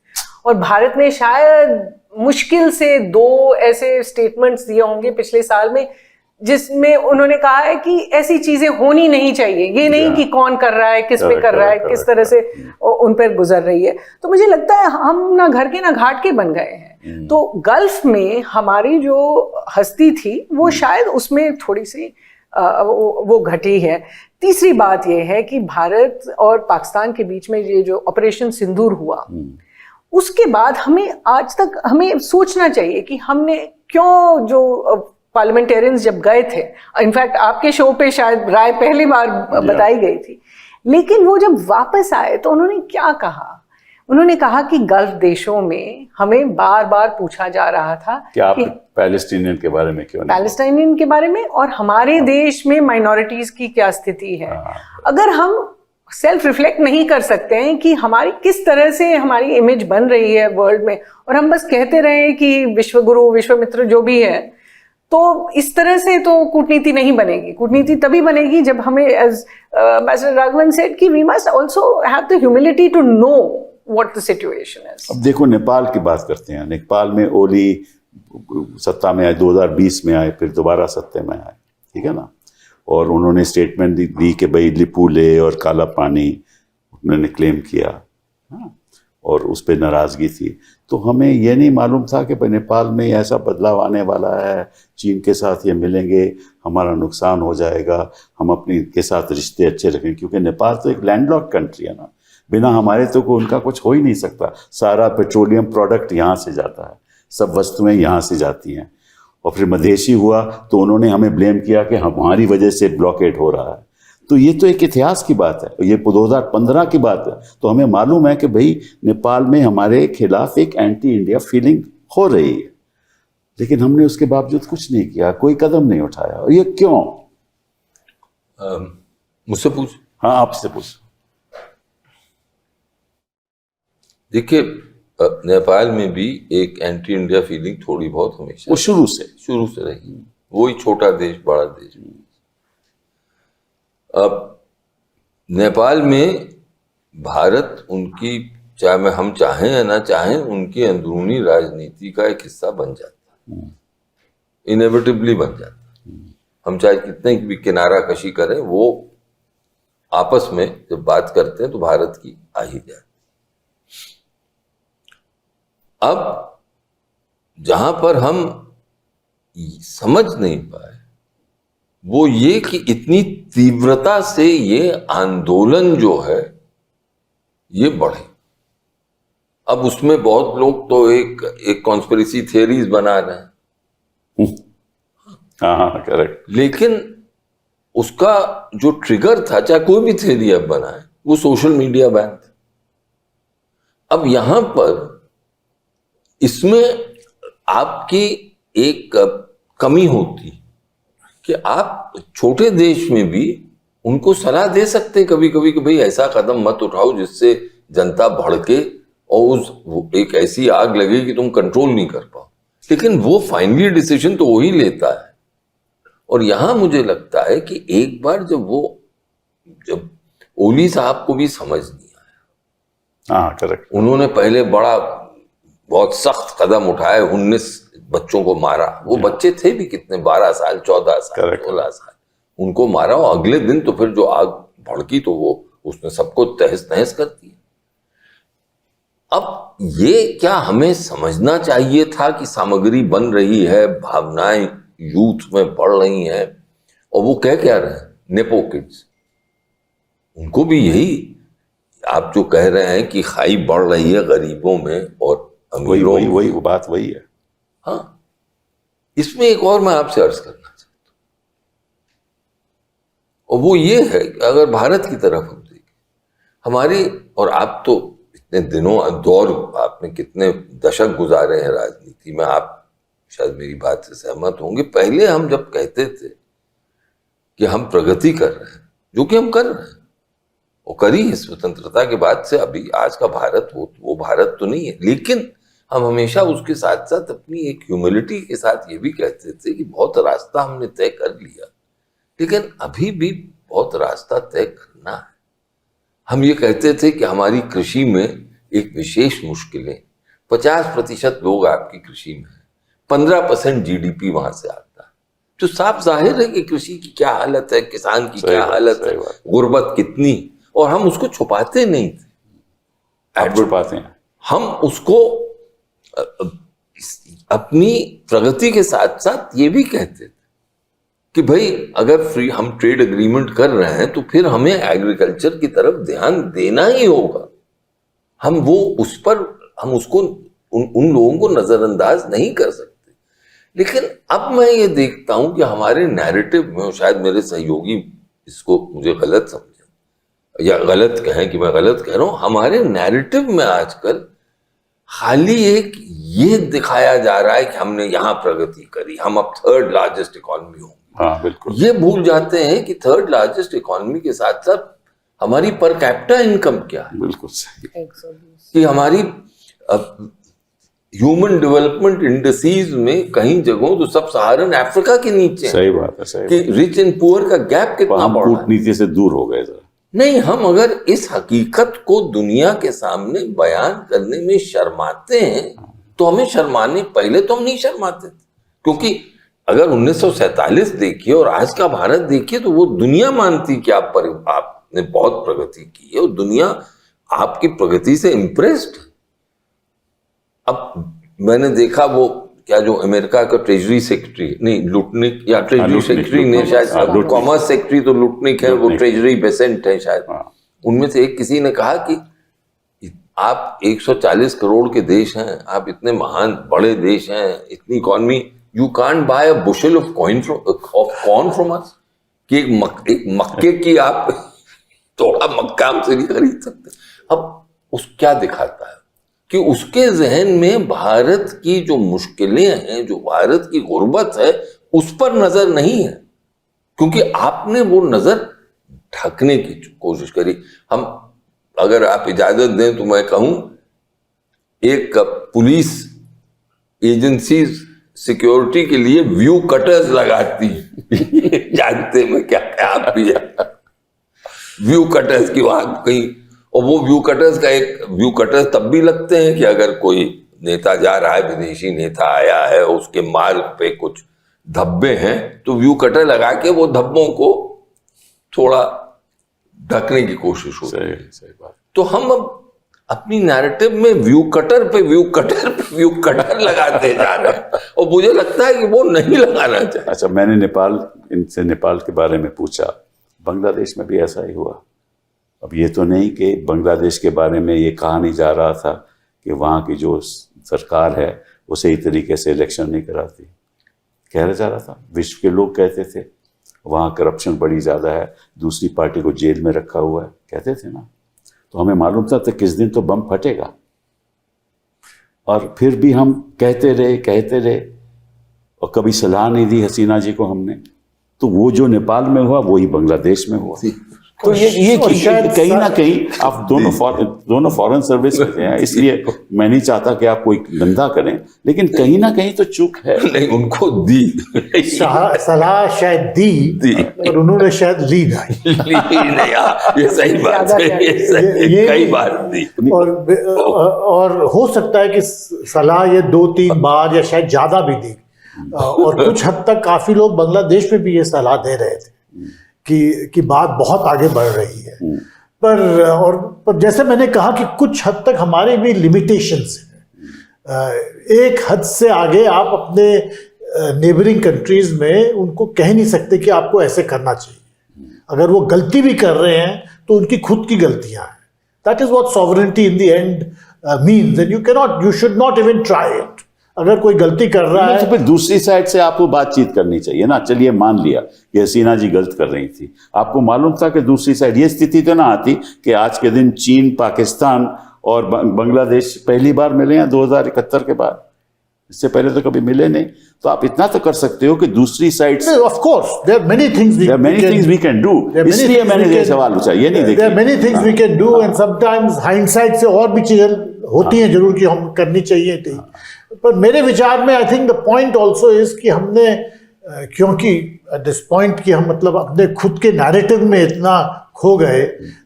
और भारत ने शायद मुश्किल से 2 ऐसे स्टेटमेंट्स दिए होंगे पिछले साल में जिसमें उन्होंने कहा है कि ऐसी चीजें होनी नहीं चाहिए. ये नहीं कि कौन कर रहा है, किस पे कर रहा है, किस तरह से उन पर गुजर रही है. तो मुझे लगता है हम ना घर के ना घाट के बन गए हैं. तो गल्फ में हमारी जो हस्ती थी वो शायद उसमें थोड़ी सी वो घटी है। तीसरी बात ये है कि भारत और पाकिस्तान के बीच में ये जो ऑपरेशन सिंदूर हुआ, उसके बाद हमें आज तक हमें सोचना चाहिए कि हमने क्यों, जो पार्लियामेंटेरियंस जब गए थे, इनफैक्ट आपके शो पे शायद राय पहली बार बताई गई थी, लेकिन वो जब वापस आए तो उन्होंने क्या कहा? उन्होंने कहा कि गल्फ देशों में हमें बार बार पूछा जा रहा था कि आप पैलेस्टीनियन के बारे में क्यों नहीं, पैलेस्टाइनियन के बारे में, और हमारे देश में माइनॉरिटीज की क्या स्थिति है। अगर हम सेल्फ रिफ्लेक्ट नहीं कर सकते हैं कि हमारी किस तरह से हमारी इमेज बन रही है वर्ल्ड में, और हम बस कहते रहे कि विश्वगुरु विश्वामित्र जो भी है, तो इस तरह से तो कूटनीति नहीं बनेगी। कूटनीति तभी बनेगी जब हमें, एज एम्बेसडर राघवन सेड, कि we must also have the humility to know what the situation is. अब देखो नेपाल की बात करते हैं। नेपाल में ओली सत्ता में आए, 2020 में आए, फिर दोबारा सत्ता में आए, ठीक है ना, और उन्होंने स्टेटमेंट दी कि भाई लिपुले और काला पानी उन्होंने क्लेम किया, और उस पर नाराज़गी थी। तो हमें ये नहीं मालूम था कि भाई नेपाल में ऐसा बदलाव आने वाला है, चीन के साथ ये मिलेंगे, हमारा नुकसान हो जाएगा, हम अपने के साथ रिश्ते अच्छे रखेंगे, क्योंकि नेपाल तो एक लैंडलॉक्ड कंट्री है ना, बिना हमारे तो उनका कुछ हो ही नहीं सकता। सारा पेट्रोलियम प्रोडक्ट यहाँ से जाता है, सब वस्तुएं यहाँ से जाती हैं, और फिर मधेशी हुआ तो उन्होंने हमें ब्लेम किया कि हमारी वजह से ब्लॉकेट हो रहा है। तो ये तो एक इतिहास की बात है, ये 2015 की बात है। तो हमें मालूम है कि भाई नेपाल में हमारे खिलाफ एक एंटी इंडिया फीलिंग हो रही है, लेकिन हमने उसके बावजूद कुछ नहीं किया, कोई कदम नहीं उठाया। और ये क्यों? मुझसे पूछ। हाँ, आपसे पूछ। देखिए, नेपाल में भी एक एंटी इंडिया फीलिंग थोड़ी बहुत हमेशा, वो शुरू से रही। वही छोटा देश बड़ा देश। अब नेपाल में भारत उनकी, चाहे हम चाहें या ना चाहें, उनकी अंदरूनी राजनीति का एक हिस्सा बन जाता है, इनएविटेबली बन जाता है। हम चाहे कितने भी किनारा कशी करें, वो आपस में जब बात करते हैं तो भारत की आ ही जाती। अब जहां पर हम समझ नहीं पाए वो ये कि इतनी तीव्रता से ये आंदोलन जो है ये बढ़े। अब उसमें बहुत लोग तो एक कॉन्स्पिरेसी थियरीज बना रहे हैं। हाँ, करेक्ट। लेकिन उसका जो ट्रिगर था, चाहे कोई भी थियरी अब बनाए, वो सोशल मीडिया बैन था। अब यहां पर इसमें आपकी एक कमी होती कि आप छोटे देश में भी उनको सलाह दे सकते हैं कभी कभी कि भाई ऐसा कदम मत उठाओ जिससे जनता भड़के और उस एक ऐसी आग लगे कि तुम कंट्रोल नहीं कर पाओ। लेकिन वो फाइनली डिसीजन तो वही लेता है। और यहां मुझे लगता है कि एक बार जब ओली साहब को भी समझ नहीं आया, हाँ करेक्ट, उन्होंने पहले बहुत सख्त कदम उठाए, 19 बच्चों को मारा। वो बच्चे थे भी कितने, 12 साल 14 साल 16 साल, उनको मारा। और अगले दिन तो फिर जो आग भड़की तो वो उसने सबको तहस नहस कर दिया। अब ये क्या हमें समझना चाहिए था कि सामग्री बन रही है, भावनाएं यूथ में बढ़ रही हैं, और वो कह क्या रहे हैं, नेपो किड्स। उनको भी यही आप जो कह रहे हैं कि खाई बढ़ रही है गरीबों में और अमीरों में, वही बात वही है। हाँ, इसमें एक और मैं आपसे अर्ज करना चाहता हूं, और वो ये है कि अगर भारत की तरफ हम देखें, हमारे, और आप तो इतने दिनों दौर, आपने कितने दशक गुजारे हैं राजनीति में, आप शायद मेरी बात से सहमत होंगे। पहले हम जब कहते थे कि हम प्रगति कर रहे हैं, जो कि हम कर रहे हैं, वो करी है स्वतंत्रता के बाद से, अभी आज का भारत वो भारत तो नहीं है, लेकिन हम हमेशा उसके साथ साथ अपनी एक ह्यूमिलिटी के साथ ये भी कहते थे कि बहुत रास्ता हमने तय कर लिया, लेकिन अभी भी बहुत रास्ता तय करना है। हम ये कहते थे कि हमारी कृषि में एक विशेष मुश्किलें, 50% लोग आपकी कृषि में है, 15% GDP वहां से आता है, तो साफ जाहिर है कि कृषि की क्या हालत है, किसान की क्या हालत है, गुर्बत कितनी, और हम उसको छुपाते नहीं थे, छुपाते हैं। हम उसको अपनी प्रगति के साथ साथ ये भी कहते थे कि भाई अगर हम ट्रेड एग्रीमेंट कर रहे हैं तो फिर हमें एग्रीकल्चर की तरफ ध्यान देना ही होगा। हम उसको उन लोगों को नजरअंदाज नहीं कर सकते। लेकिन अब मैं ये देखता हूं कि हमारे नैरेटिव में, शायद मेरे सहयोगी इसको मुझे गलत समझे या गलत कहें कि मैं गलत कह रहा हूं, हमारे नैरेटिव में आजकल खाली एक ये दिखाया जा रहा है कि हमने यहाँ प्रगति करी, हम अब थर्ड लार्जेस्ट इकोनॉमी होंगे। हाँ बिल्कुल। ये भूल जाते हैं कि थर्ड लार्जेस्ट इकोनॉमी के साथ साथ हमारी पर कैपिटा इनकम क्या है। बिल्कुल सही। कि हमारी ह्यूमन डेवलपमेंट इंडेक्सेस में कहीं जगहों तो सब सहारन अफ्रीका के नीचे। सही बात है, सही कि रिच एंड पुअर का गैप कितना बड़ा है। कूटनीति से दूर हो गए जरा। नहीं, हम अगर इस हकीकत को दुनिया के सामने बयान करने में शर्माते हैं तो हमें शर्माने, पहले तो हम नहीं शर्माते थे, क्योंकि अगर 1947 देखिए और आज का भारत देखिए तो वो दुनिया मानती कि आपने बहुत प्रगति की है और दुनिया आपकी प्रगति से इम्प्रेस्ड है। अब मैंने देखा वो क्या जो अमेरिका का ट्रेजरी सेक्रेटरी, नहीं लुटनिक या ट्रेजरी सेक्रेटरी ने शायद, कॉमर्स सेक्रेटरी तो लुटनिक है, वो ट्रेजरी बेसेंट है शायद, उनमें से एक किसी ने कहा कि आप 140 करोड़ के देश हैं, आप इतने महान बड़े देश हैं, इतनी economy, you can't buy a bushel of corn from us, कि एक मक्के की आप थोड़ा मक्का हमसे नहीं खरीद सकते। अब उस क्या दिखाता है कि उसके जहन में भारत की जो मुश्किलें हैं, जो भारत की गुर्बत है, उस पर नजर नहीं है, क्योंकि आपने वो नजर ढकने की कोशिश करी। हम, अगर आप इजाजत दें तो मैं कहूं, एक पुलिस एजेंसी सिक्योरिटी के लिए व्यू कटर्स लगाती जानते मैं क्या आप भी व्यू कटर्स की वहां कहीं, और वो व्यू कटर्स तब भी लगते हैं कि अगर कोई नेता जा रहा है, विदेशी नेता आया है, उसके मार्ग पे कुछ धब्बे हैं तो व्यू कटर लगा के वो धब्बों को थोड़ा ढकने की कोशिश होती है। सही बात। तो हम अब अपनी नैरेटिव में व्यू कटर लगाते जा रहे हैं और मुझे लगता है कि वो नहीं लगाना चाहिए। अच्छा, मैंने नेपाल के बारे में पूछा, बांग्लादेश में भी ऐसा ही हुआ। अब ये तो नहीं कि बांग्लादेश के बारे में ये कहा नहीं जा रहा था कि वहाँ की जो सरकार है वो सही तरीके से इलेक्शन नहीं कराती, कहा जा रहा था। विश्व के लोग कहते थे वहाँ करप्शन बड़ी ज़्यादा है, दूसरी पार्टी को जेल में रखा हुआ है, कहते थे ना। तो हमें मालूम था किस दिन तो बम फटेगा, और फिर भी हम कहते रहे और कभी सलाह नहीं दी हसीना जी को हमने। तो वो जो नेपाल में हुआ वही बांग्लादेश में हुआ। तो ये कहीं ना कहीं आप दोनों फॉरेन सर्विस में हैं, इसलिए मैं नहीं चाहता कि आप कोई गंदा करें, लेकिन कहीं ना कहीं तो चूक है। नहीं, उनको दी सलाह शायद दी और उन्होंने शायद ली नहीं। ये सही बात है, ये कई बार दी। और हो सकता है कि सलाह ये 2-3 बार या शायद ज्यादा भी दी, और कुछ हद तक काफी लोग बांग्लादेश में भी ये सलाह दे रहे थे कि बात बहुत आगे बढ़ रही है। पर जैसे मैंने कहा कि कुछ हद तक हमारे भी लिमिटेशंस हैं। एक हद से आगे आप अपने नेबरिंग कंट्रीज में उनको कह नहीं सकते कि आपको ऐसे करना चाहिए। अगर वो गलती भी कर रहे हैं तो उनकी खुद की गलतियां हैं। That is what sovereignty in the end means, and you should not even try it. अगर कोई गलती कर रहा है तो फिर दूसरी साइड से आपको बातचीत करनी चाहिए ना। चलिए मान लिया कि हसीना जी गलत कर रही थी, आपको मालूम था कि दूसरी साइड, ये स्थिति तो ना आती कि आज के दिन चीन, पाकिस्तान और बांग्लादेश पहली बार मिले हैं 2071 के बाद, इससे पहले तो कभी मिले नहीं। तो आप इतना तो कर सकते हो कि दूसरी साइड से, of course there are many things we can do. इसलिए मैंने ये सवाल पूछा, ये नहीं देखिए, there are many things we can do, and sometimes hindsight से और भी चीजें होती हैं जरूर कि हम करनी चाहिए थी। पर मेरे विचार में I think the point also is कि हमने, क्योंकि एट दिस पॉइंट कि हम मतलब अपने खुद के नैरेटिव में इतना खो गए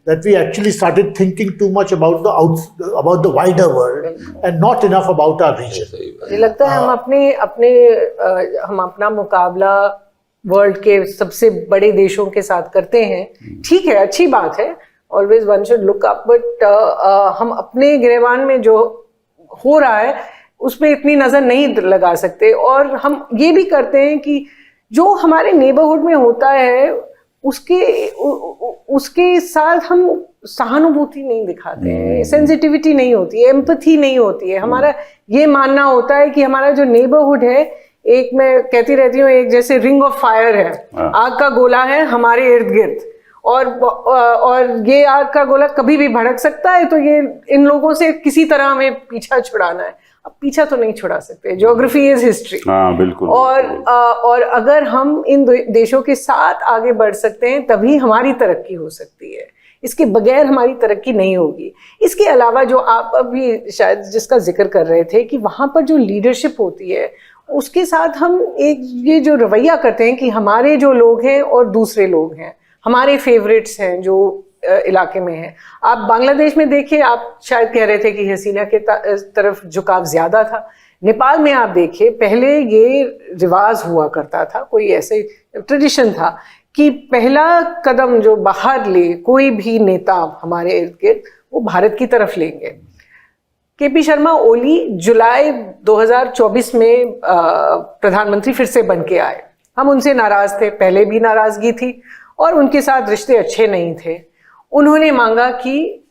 that we actually started thinking too much about the wider world and not enough about our region. मुझे लगता है हम अपना मुकाबला वर्ल्ड के सबसे बड़े देशों के साथ करते हैं। ठीक है, अच्छी बात है, always one should look up, but हम अपने गिरेबान में जो हो रहा है उस पर इतनी नजर नहीं लगा सकते। और हम ये भी करते हैं कि जो हमारे नेबरहुड में होता है उसके साथ हम सहानुभूति नहीं दिखाते हैं, सेंसिटिविटी नहीं होती है, एम्पैथी नहीं होती है। हमारा ये मानना होता है कि हमारा जो नेबरहुड है, एक मैं कहती रहती हूँ, एक जैसे रिंग ऑफ फायर है, आग का गोला है हमारे इर्द गिर्द, और ये आग का गोला कभी भी भड़क सकता है, तो ये इन लोगों से किसी तरह हमें पीछा छुड़ाना है। अब पीछा तो नहीं छुड़ा सकते, ज्योग्राफी इज हिस्ट्री। हाँ बिल्कुल। और अगर हम इन देशों के साथ आगे बढ़ सकते हैं तभी हमारी तरक्की हो सकती है, इसके बगैर हमारी तरक्की नहीं होगी। इसके अलावा जो आप अभी शायद जिसका जिक्र कर रहे थे कि वहाँ पर जो लीडरशिप होती है, उसके साथ हम एक ये जो रवैया करते हैं कि हमारे जो लोग हैं और दूसरे लोग हैं, हमारे फेवरेट्स हैं जो इलाके में हैं। आप बांग्लादेश में देखिए, आप शायद कह रहे थे कि हसीना के तरफ झुकाव ज्यादा था। नेपाल में आप देखिए, पहले ये रिवाज हुआ करता था, कोई ऐसे ट्रेडिशन था कि पहला कदम जो बाहर ले कोई भी नेता हमारे इर्द गिर्द, वो भारत की तरफ लेंगे। केपी शर्मा ओली जुलाई 2024 में प्रधानमंत्री फिर से बन के आए। हम उनसे नाराज थे, पहले भी नाराजगी थी और उनके साथ रिश्ते अच्छे नहीं थे। उन्होंने मांगा कि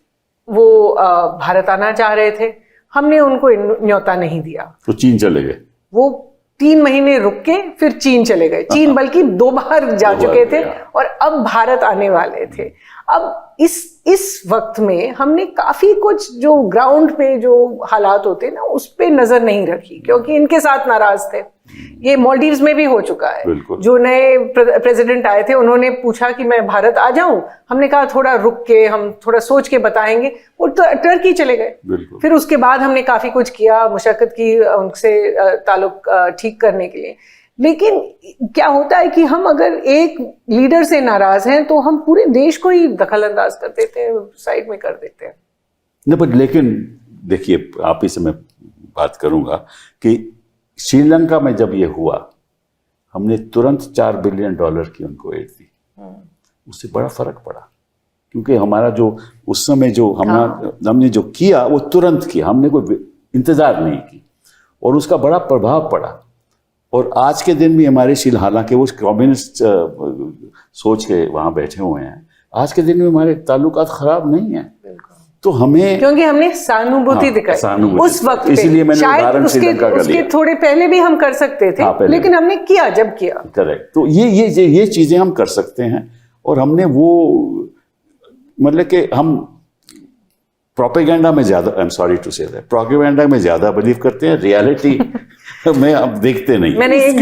वो भारत आना चाह रहे थे, हमने उनको न्योता नहीं दिया, तो चीन चले गए। वो 3 महीने रुक के फिर चीन चले गए। चीन बल्कि 2 बार जा चुके थे और अब भारत आने वाले थे। अब इस वक्त में हमने काफी कुछ जो ग्राउंड पे जो हालात होते हैं ना, उस पे नजर नहीं रखी, क्योंकि इनके साथ नाराज थे। ये मालदीव्स में भी हो चुका है। जो नए प्रेसिडेंट आए थे, उन्होंने पूछा कि मैं भारत आ जाऊं, हमने कहा थोड़ा रुक के, हम थोड़ा सोच के बताएंगे, वो टर्की चले गए। फिर उसके बाद हमने काफी कुछ किया, मुशक्कत की उनसे ताल्लुक ठीक करने के लिए। लेकिन क्या होता है कि हम अगर एक लीडर से नाराज हैं तो हम पूरे देश को ही दखल अंदाज कर देते हैं, साइड में कर देते हैं। नहीं, बट लेकिन देखिए, आप ही से मैं बात करूंगा कि श्रीलंका में जब ये हुआ, हमने तुरंत $4 बिलियन की उनको एड दी। उससे बड़ा फर्क पड़ा, क्योंकि हमारा जो उस समय जो हमने जो किया वो तुरंत किया, हमने कोई इंतजार नहीं की और उसका बड़ा प्रभाव पड़ा। और आज के दिन भी हमारे हालांकि वो कम्युनिस्ट सोच के वहाँ बैठे हुए हैं, आज के दिन भी हमारे ताल्लुकात खराब नहीं है। तो हमें, क्योंकि हमने सहानुभूति दिखाई उस वक्त पे। इसलिए मैंने उदाहरण श्रीलंका का लिया। उसके थोड़े पहले भी हम कर सकते थे, लेकिन हमने किया जब किया। करेक्ट। तो ये चीजें हम कर सकते हैं, और हमने वो मतलब कि हम प्रोपेगेंडा में ज्यादा, I am sorry to say that, propaganda में ज्यादा बिलीव करते हैं, रियलिटी में अब देखते नहीं। मैंने एक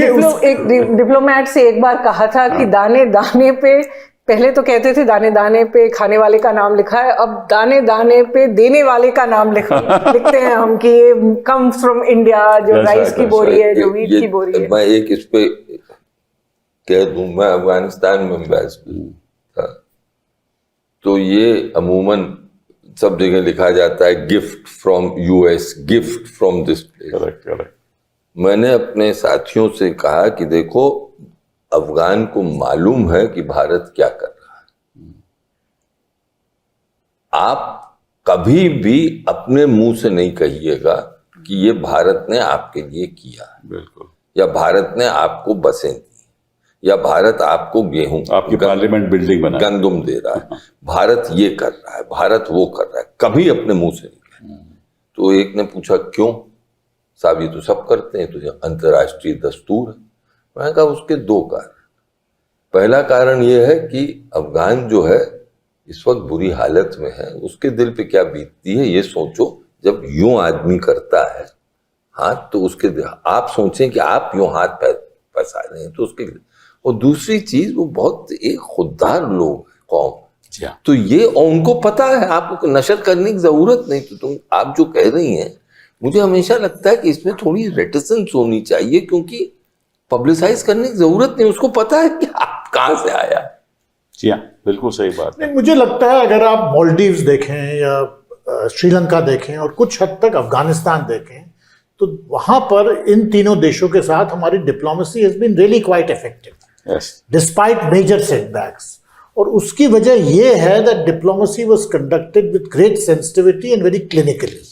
डिप्लोमेट से एक बार कहा था कि दाने दाने पे, पहले तो कहते थे दाने दाने पे खाने वाले का नाम लिखा है, अब दाने दाने पे देने वाले का नाम लिखते हैं हम कि ये कम फ्रॉम इंडिया, जो राइस की बोरी है, जो वीट की बोरी है। मैं एक इस पे कह दूं, मैं अफगानिस्तान में एम्बेसडर था, तो ये अमूमन सब जगह लिखा जाता है gift from US, gift from this place. Correct. मैंने अपने साथियों से कहा कि देखो, अफगान को मालूम है कि भारत क्या कर रहा है। आप कभी भी अपने मुंह से नहीं कहिएगा कि ये भारत ने आपके लिए किया, बिल्कुल, या भारत ने आपको बसें दी, या भारत आपको गेहूं, आपकी पार्लियामेंट बिल्डिंग बना, गंदुम दे रहा है, भारत ये कर रहा है, भारत वो कर रहा है, कभी अपने मुंह से नहीं कहा। तो एक ने पूछा क्यों साहब, ये तो सब करते हैं, तो ये अंतर्राष्ट्रीय दस्तूर है। मैंने कहा उसके 2 कारण। पहला कारण ये है कि अफगान जो है इस वक्त बुरी हालत में है, उसके दिल पे क्या बीतती है ये सोचो। जब यूं आदमी करता है हाथ, तो उसके आप सोचें कि आप यूं हाथ फंसा रहे हैं, तो उसके। और दूसरी चीज, वो बहुत एक खुददार लोग कौम, तो ये उनको पता है, आपको नशर करने की जरूरत नहीं। तो तुम आप जो कह रही हैं, मुझे हमेशा लगता है कि इसमें थोड़ी रेटिसेंस होनी चाहिए, क्योंकि पब्लिसाइज करने की जरूरत नहीं, उसको पता है कि आप कहां से आया। जी हाँ, बिल्कुल सही बात है। मुझे लगता है अगर आप मालदीव्स देखें या श्रीलंका देखें और कुछ हद तक अफगानिस्तान देखें, तो वहां पर इन तीनों देशों के साथ हमारी diplomacy has been really quite effective despite major setbacks. और उसकी वजह यह है that diplomacy was conducted with great sensitivity and very clinically.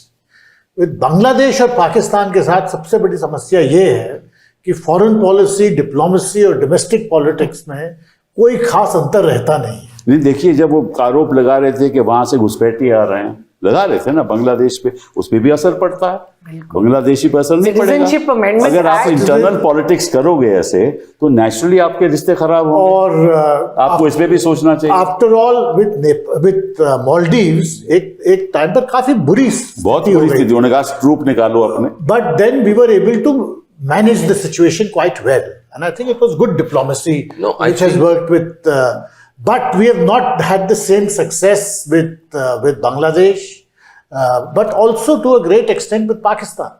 Bangladesh और पाकिस्तान के साथ सबसे बड़ी समस्या ये है कि फॉरेन पॉलिसी, डिप्लोमेसी और डोमेस्टिक पॉलिटिक्स में कोई खास अंतर रहता नहीं है। नहीं, देखिए, जब वो आरोप लगा रहे थे कि वहां से घुसपैठी आ रहे हैं, लगा रहे थे ना बांग्लादेश पे, उस पे भी असर पड़ता है, बांग्लादेशी पे असर नहीं Citizenship पड़ेगा। Amendment अगर आप Act- इंटरनल पॉलिटिक्स करोगे ऐसे तो नेचुरली आपके रिश्ते खराब होंगे, और आपको इस पे भी सोचना चाहिए। आफ्टर ऑल विद मालदीव्स एक टाइम पर काफी बुरी बहुत स्थिति हो बुरी गई स्थिति, उन्होंने कहा ट्रूप निकालो अपने। But then we were able to manage the situation quite well. And I think it was good diplomacy No, I which has think- worked with. But we have not had the same success with Bangladesh, but also to a great extent with Pakistan.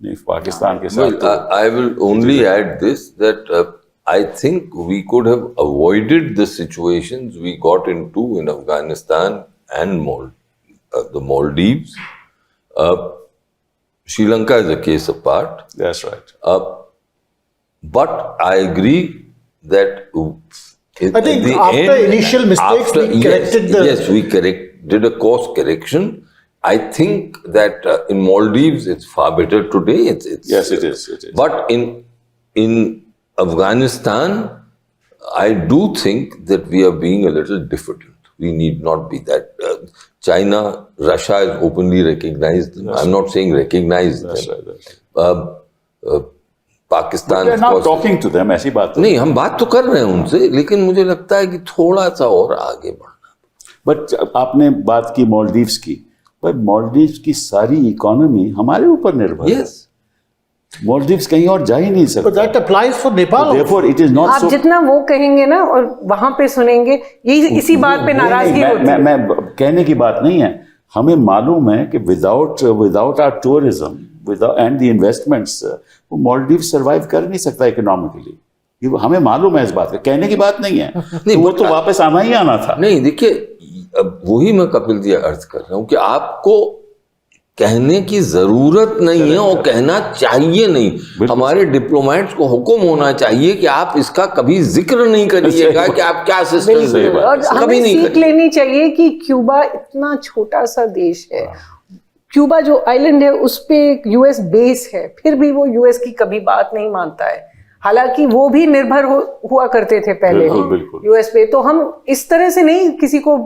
नहीं, पाकिस्तान के Well, साथ तो- I will only add this, that I think we could have avoided the situations we got into in Afghanistan and the Maldives. Sri Lanka is a case apart. That's right. But I agree that I think after initial mistakes, we corrected yes, we did a course correction. I think that in Maldives it's far better today. It's Yes, it is. It is. But in Afghanistan, I do think that we are being a little diffident. We need not be that. China, Russia has openly recognized them. I'm not saying recognize That's them. right. That's right. Pakistan, We're of not course. talking to them, ऐसी बात नहीं, हम बात तो कर रहे हैं उनसे, लेकिन मुझे लगता है कि थोड़ा सा और आगे बढ़ना। बट आपने बात की मालदीव्स की, पर मालदीव्स की सारी इकोनॉमी हमारे ऊपर निर्भर है। Yes. मालदीव्स कहीं और जा ही नहीं But सकता। that applies for Nepal. also. Therefore, it is not आप so. जितना वो कहेंगे ना और वहां पे सुनेंगे, यही इसी बात पे नहीं, नाराजगी नहीं, होती है। मैं कहने की बात नहीं है, हमें मालूम है कि without our tourism and the investments वो मालदीव सर्वाइव कर नहीं सकता इकोनॉमिकली। ये हमें मालूम है, इस बात का कहने की बात नहीं है। नहीं, वो तो वापस आना ही आना था। नहीं, देखिए, अब वही मैं कपिल जी अर्ज कर रहा हूं कि आपको कहने की जरूरत नहीं है और कहना चाहिए नहीं। हमारे डिप्लोमेट्स को हुक्म होना चाहिए कि आप इसका कभी जिक्र नहीं करिएगा कि आप क्या सिस्टम बिल्कुल, और कभी हमें नहीं सीख करिए। लेनी चाहिए कि क्यूबा इतना छोटा सा देश है, क्यूबा जो आइलैंड है उस पे एक यूएस बेस है, फिर भी वो यूएस की कभी बात नहीं मानता है। हालांकि वो भी निर्भर हुआ करते थे पहले बिल्कुल। यूएस पे। तो हम इस तरह से नहीं किसी को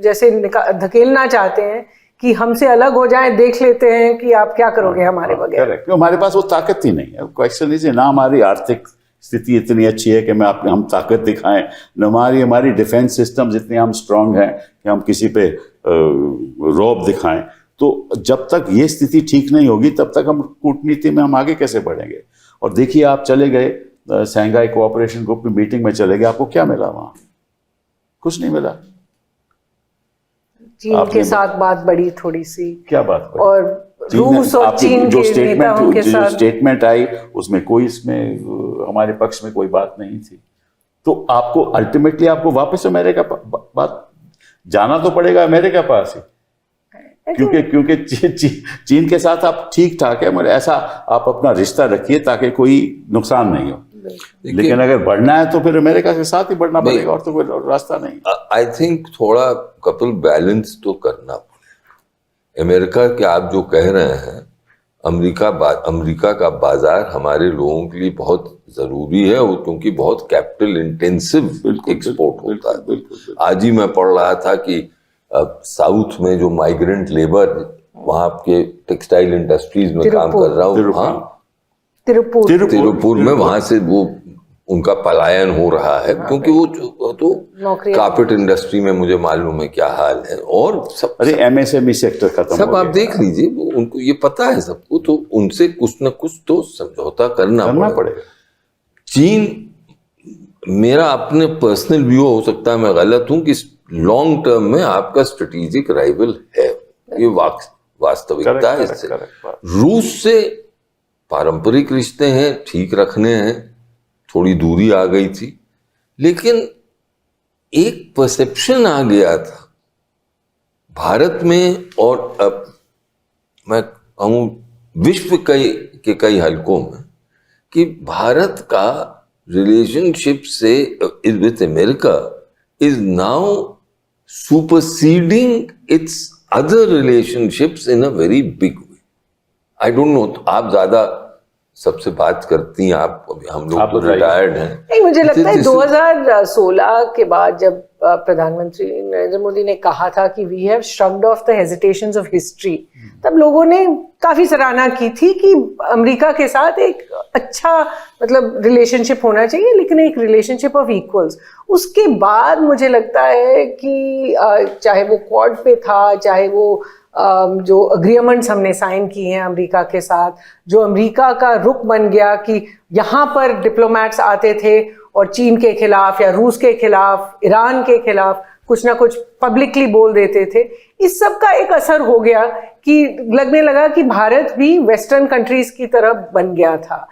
जैसे धकेलना चाहते हैं कि हमसे अलग हो जाए, देख लेते हैं कि आप क्या करोगे हमारे बगैर। करेक्ट, हमारे पास वो ताकत ही नहीं है। क्वेश्चन इज ना हमारी आर्थिक स्थिति इतनी अच्छी है कि हम ताकत दिखाएं, न हमारी डिफेंस सिस्टम्स इतने हम स्ट्रांग हैं कि हम किसी पे रौब दिखाएं। तो जब तक ये स्थिति ठीक नहीं होगी तब तक हम कूटनीति में हम आगे कैसे बढ़ेंगे। और देखिए, आप चले गए शंघाई कोऑपरेशन ग्रुप की मीटिंग में चले गए, आपको क्या मिला वहां? कुछ नहीं मिला। चीन के साथ बात बढ़ी थोड़ी सी, क्या बात बढ़ी? और रूस और चीन जो के नेताओं के साथ स्टेटमेंट आई उसमें कोई इसमें हमारे पक्ष में कोई बात नहीं थी। तो आपको अल्टीमेटली आपको वापस अमेरिका बात जाना तो पड़ेगा अमेरिका पास ही, क्योंकि चीन के साथ आप ठीक ठाक है, मगर ऐसा आप अपना रिश्ता रखिए ताकि कोई नुकसान नहीं हो। लेकिन अगर बढ़ना है तो फिर अमेरिका के साथ ही बढ़ना पड़ेगा, और तो कोई रास्ता नहीं। आई थिंक थोड़ा कपिल बैलेंस तो करना पड़ेगा। अमेरिका के आप जो कह रहे हैं, अमेरिका का बाजार हमारे लोगों के लिए बहुत जरूरी है, और क्योंकि बहुत कैपिटल इंटेंसिव एक्सपोर्ट होता है। बिल्कुल। आज ही मैं पढ़ रहा था कि साउथ में जो माइग्रेंट लेबर वहां के टेक्सटाइल इंडस्ट्रीज में काम कर रहा हूँ, हाँ, तिरुपुर में वहां से वो उनका पलायन हो रहा है, क्योंकि वो तो कारपेट इंडस्ट्री में मुझे मालूम है क्या हाल है। और सब एमएसएमई सेक्टर खत्म सब आप देख लीजिए, उनको ये पता है सबको, तो उनसे कुछ न कुछ तो समझौता करना पड़ेगा। चीन, मेरा अपने पर्सनल व्यू हो सकता है मैं गलत हूं, कि लॉन्ग टर्म में आपका स्ट्रेटेजिक राइवल है, ये वास्तविकता है। इससे रूस से पारंपरिक रिश्ते हैं, ठीक रखने हैं, थोड़ी दूरी आ गई थी, लेकिन एक परसेप्शन आ गया था भारत में, और अब मैं कहूँ विश्व के कई हलकों में, कि भारत का रिलेशनशिप से with America is now superseding its other relationships in a very big way. I don't know, आप ज्यादा सबसे बात करती हैं, आप हम लोग तो रिटायर्ड हैं। नहीं, मुझे लगता है 2016 के बाद जब प्रधानमंत्री नरेंद्र मोदी ने कहा था कि we have shrugged off the hesitations of history, तब लोगों ने काफी सराहना की थी कि अमेरिका के साथ एक अच्छा मतलब रिलेशनशिप होना चाहिए, लेकिन एक रिलेशनशिप ऑफ इक्वल्स। उसके बाद मुझे लगता है कि चाहे वो क्वाड पे था, चाहे वो जो अग्रीमेंट्स हमने साइन किए हैं अमेरिका के साथ, जो अमेरिका का रुख बन गया कि यहाँ पर डिप्लोमेट्स आते थे और चीन के खिलाफ या रूस के खिलाफ, ईरान के खिलाफ कुछ ना कुछ पब्लिकली बोल देते थे, इस सब का एक असर हो गया कि लगने लगा कि भारत भी वेस्टर्न कंट्रीज की तरफ बन गया था।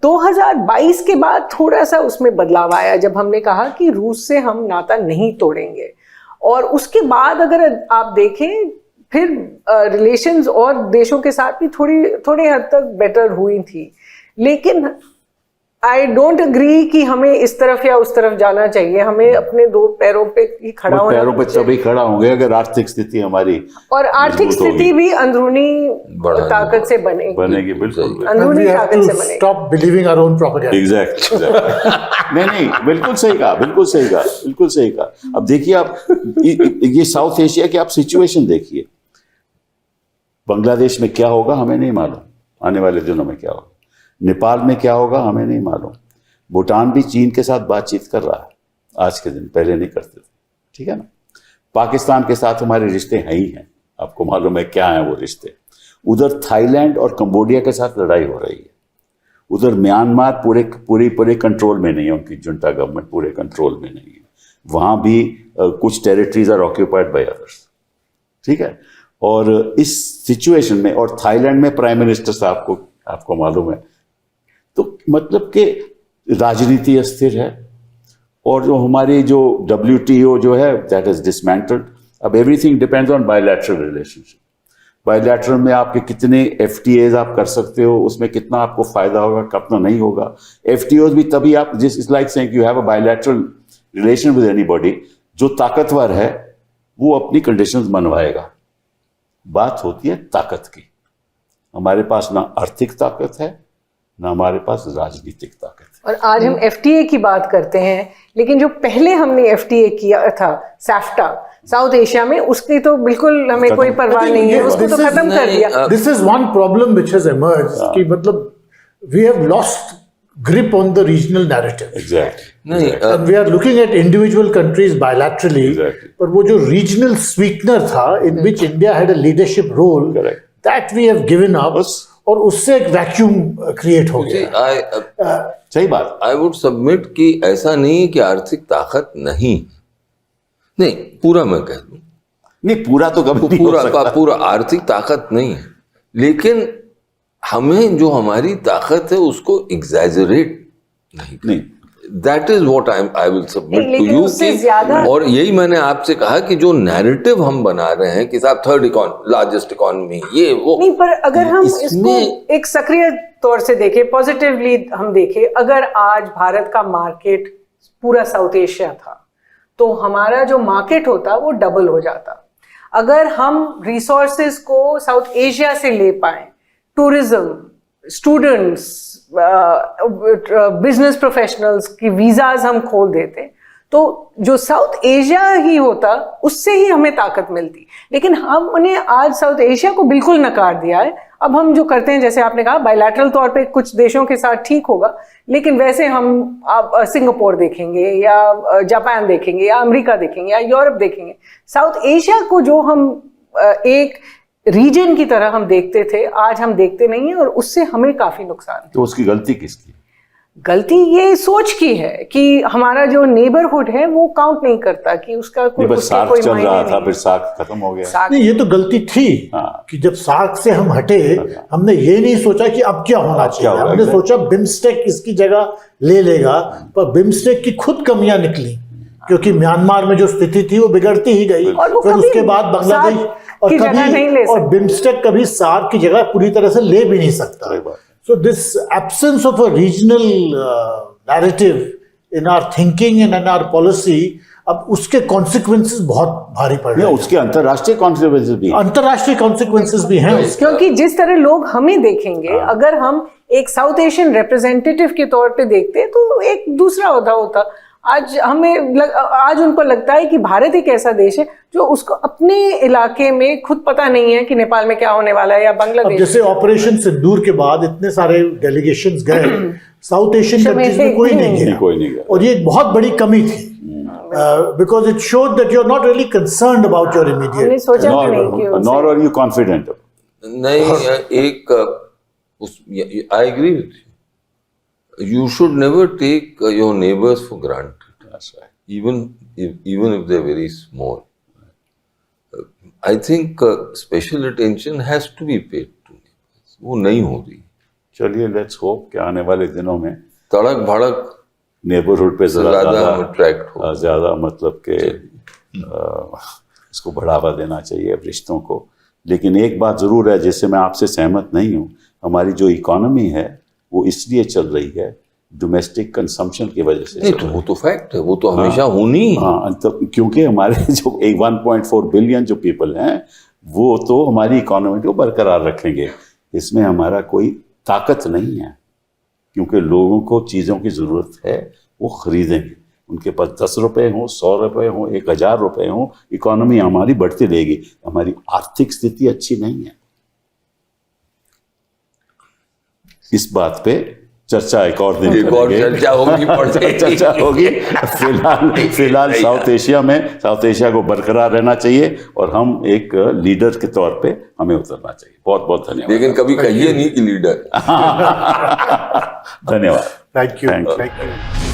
2022 के बाद थोड़ा सा उसमें बदलाव आया जब हमने कहा कि रूस से हम नाता नहीं तोड़ेंगे, और उसके बाद अगर आप देखें फिर रिलेशंस और देशों के साथ भी थोड़े हद तक बेटर हुई थी। लेकिन आई डोंट अग्री कि हमें इस तरफ या उस तरफ जाना चाहिए, हमें अपने दो पैरों पे ही खड़ा होना पैरों पे तभी खड़ा होंगे अगर आर्थिक स्थिति हमारी, और आर्थिक स्थिति भी अंदरूनी ताकत से बनेगी, बिल्कुल अंदरूनी ताकत से बनेगी। Stop believing our own propaganda. Exact नहीं, बिल्कुल सही कहा। अब देखिए आप ये साउथ एशिया की आप सिचुएशन देखिए, बांग्लादेश में क्या होगा हमें नहीं मालूम, आने वाले दिनों में क्या होगा, नेपाल में क्या होगा हमें नहीं मालूम, भूटान भी चीन के साथ बातचीत कर रहा है आज के दिन, पहले नहीं करते थे, ठीक है ना। पाकिस्तान के साथ हमारे रिश्ते हैं ही हैं, आपको मालूम है क्या है वो रिश्ते। उधर थाईलैंड और कंबोडिया के साथ लड़ाई हो रही है, उधर म्यांमार पूरे कंट्रोल में नहीं है, उनकी जुंटा गवर्नमेंट पूरे कंट्रोल में नहीं है, वहाँ भी कुछ territories are occupied by others, ठीक है। और इस सिचुएशन में, और थाईलैंड में प्राइम मिनिस्टर साहब को आपको मालूम है, तो मतलब कि राजनीति अस्थिर है, और जो हमारी जो WTO जो है दैट इज डिसमेंटल्ड। अब everything depends on bilateral relationship. Bilateral में आपके कितने FTAs आप कर सकते हो, उसमें कितना आपको फायदा होगा, कितना नहीं होगा। FTOs भी तभी आप, जिस is like saying you have a bilateral relation with anybody, जो ताकतवर है वो अपनी कंडीशंस मनवाएगा। बात होती है ताकत की, हमारे पास ना आर्थिक ताकत है ना हमारे पास राजनीतिक ताकत है। और आज हम FTA की बात करते हैं, लेकिन जो पहले हमने FTA किया था सैफ्टा साउथ एशिया में, उसकी तो बिल्कुल हमें कोई परवाह नहीं है, उसको तो खत्म कर दिया। This is one problem which has emerged कि मतलब we have lost grip on the regional narrative. Exactly. And we are looking at individual countries bilaterally. Exactly. But वो जो regional sweetener था, in which India had a leadership role, Correct. that we have given up. और उससे एक vacuum create हो गया। सही बात। आई वुड सबमिट कि ऐसा नहीं है कि आर्थिक ताकत नहीं पूरा मैं कह दूं, नहीं पूरा तो कभी नहीं हो सकता। पूरा आर्थिक ताकत नहीं है, लेकिन हमें जो हमारी ताकत है उसको एग्जैजरेट नहीं। That is what I will submit to you. और यही मैंने आपसे कहा कि जो नैरेटिव हम बना रहे हैं कि साहब थर्ड लार्जेस्ट इकोनॉमी ये वो नहीं, पर अगर हम इसको एक सक्रिय तौर से देखें, पॉजिटिवली हम देखें, अगर आज भारत का मार्केट पूरा साउथ एशिया था तो हमारा जो मार्केट होता वो डबल हो जाता। अगर हम रिसोर्सेज को साउथ एशिया से ले पाए, टूरिज्म, स्टूडेंट्स, बिजनेस प्रोफेशनल्स की वीजाज हम खोल देते, तो जो साउथ एशिया ही होता उससे ही हमें ताकत मिलती। लेकिन हमने आज साउथ एशिया को बिल्कुल नकार दिया है। अब हम जो करते हैं, जैसे आपने कहा, बायलैटरल तौर पे कुछ देशों के साथ ठीक होगा, लेकिन वैसे हम आप सिंगापुर देखेंगे या जापान देखेंगे या अमेरिका देखेंगे या यूरोप देखेंगे, साउथ एशिया को जो हम एक रीजन की तरह हम देखते थे, आज हम देखते नहीं है, और उससे हमें काफी नुकसान है। तो उसकी गलती किसकी? गलती ये सोच की है कि हमारा जो नेबरहुड है वो काउंट नहीं करता, कि उसका कोई सार्क चल रहा था, फिर सार्क खत्म हो गया। नहीं, ये तो गलती थी कि जब सार्क से हम हटे, हमने ये नहीं सोचा कि अब क्या होना चाहिए। हमने सोचा बिम्स्टेक इसकी जगह ले लेगा, पर बिम्स्टेक की खुद कमियां निकली, क्योंकि म्यांमार में जो स्थिति थी वो बिगड़ती ही गई। फिर उसके बाद बांग्लादेश और बिम्स्टेक कभी सार्क की जगह पूरी तरह से ले भी नहीं सकता। So this absence of a regional narrative in our thinking and in our policy अब उसके कॉन्सिक्वेंसेस बहुत भारी पड़ रहे हैं, उसके अंतर्राष्ट्रीय कॉन्सिक्वेंसेस भी हैं। अंतर्राष्ट्रीय कॉन्सिक्वेंसेस भी हैं उसके। क्योंकि जिस तरह लोग हमें देखेंगे, अगर हम एक साउथ एशियन रिप्रेजेंटेटिव के तौर पे देखते तो एक दूसरा होता। आज आज उनको लगता है कि भारत एक ऐसा देश है जो उसको अपने इलाके में खुद पता नहीं है कि नेपाल में क्या होने वाला है या अब बांग्लादेश। जैसे ऑपरेशन सिंदूर के बाद इतने सारे डेलीगेशंस गए, साउथ एशियन कंट्रीज में कोई नहीं गया, और ये एक बहुत बड़ी कमी थी, because it showed that you are not really concerned about your हमने इमीडिएट। सोचा भी नहीं कि उनसे- नॉर आर यू कॉन्फिडेंट। नहीं, एक I agree with you, you should never take your neighbours for granted, even if they're very small. I think special attention has to be paid to neighbors. वो नहीं हो रही। चलिए let's hope कि आने वाले दिनों में तड़क भड़क नेबरहुड पे ज्यादा अट्रैक्ट हो। ज़्यादा मतलब कि इसको बढ़ावा देना चाहिए रिश्तों को। लेकिन एक बात ज़रूर है जिससे मैं आपसे सहमत नहीं हूँ, हमारी जो इकोनॉमी है वो इसलिए चल रही है डोमेस्टिक कंजम्पशन की वजह से। नहीं तो वो तो फैक्ट है, वो तो हमेशा होनी ही। हाँ, तो क्योंकि हमारे जो 1.4 बिलियन जो पीपल हैं वो तो हमारी इकोनॉमी को बरकरार रखेंगे, इसमें हमारा कोई ताकत नहीं है, क्योंकि लोगों को चीज़ों की ज़रूरत है, वो खरीदेंगे। उनके पास 10 रुपये हों, 100 रुपये हों, 1000 रुपये हों, इकोनॉमी हमारी बढ़ती रहेगी। हमारी आर्थिक स्थिति अच्छी नहीं है। इस बात पे चर्चा एक और दिन करेंगे। चर्चा होगी चर्चा होगी। फिलहाल साउथ एशिया को बरकरार रहना चाहिए और हम एक लीडर के तौर पे हमें उतरना चाहिए। बहुत बहुत धन्यवाद। लेकिन कभी कहिए नहीं कि लीडर। धन्यवाद। Thank you.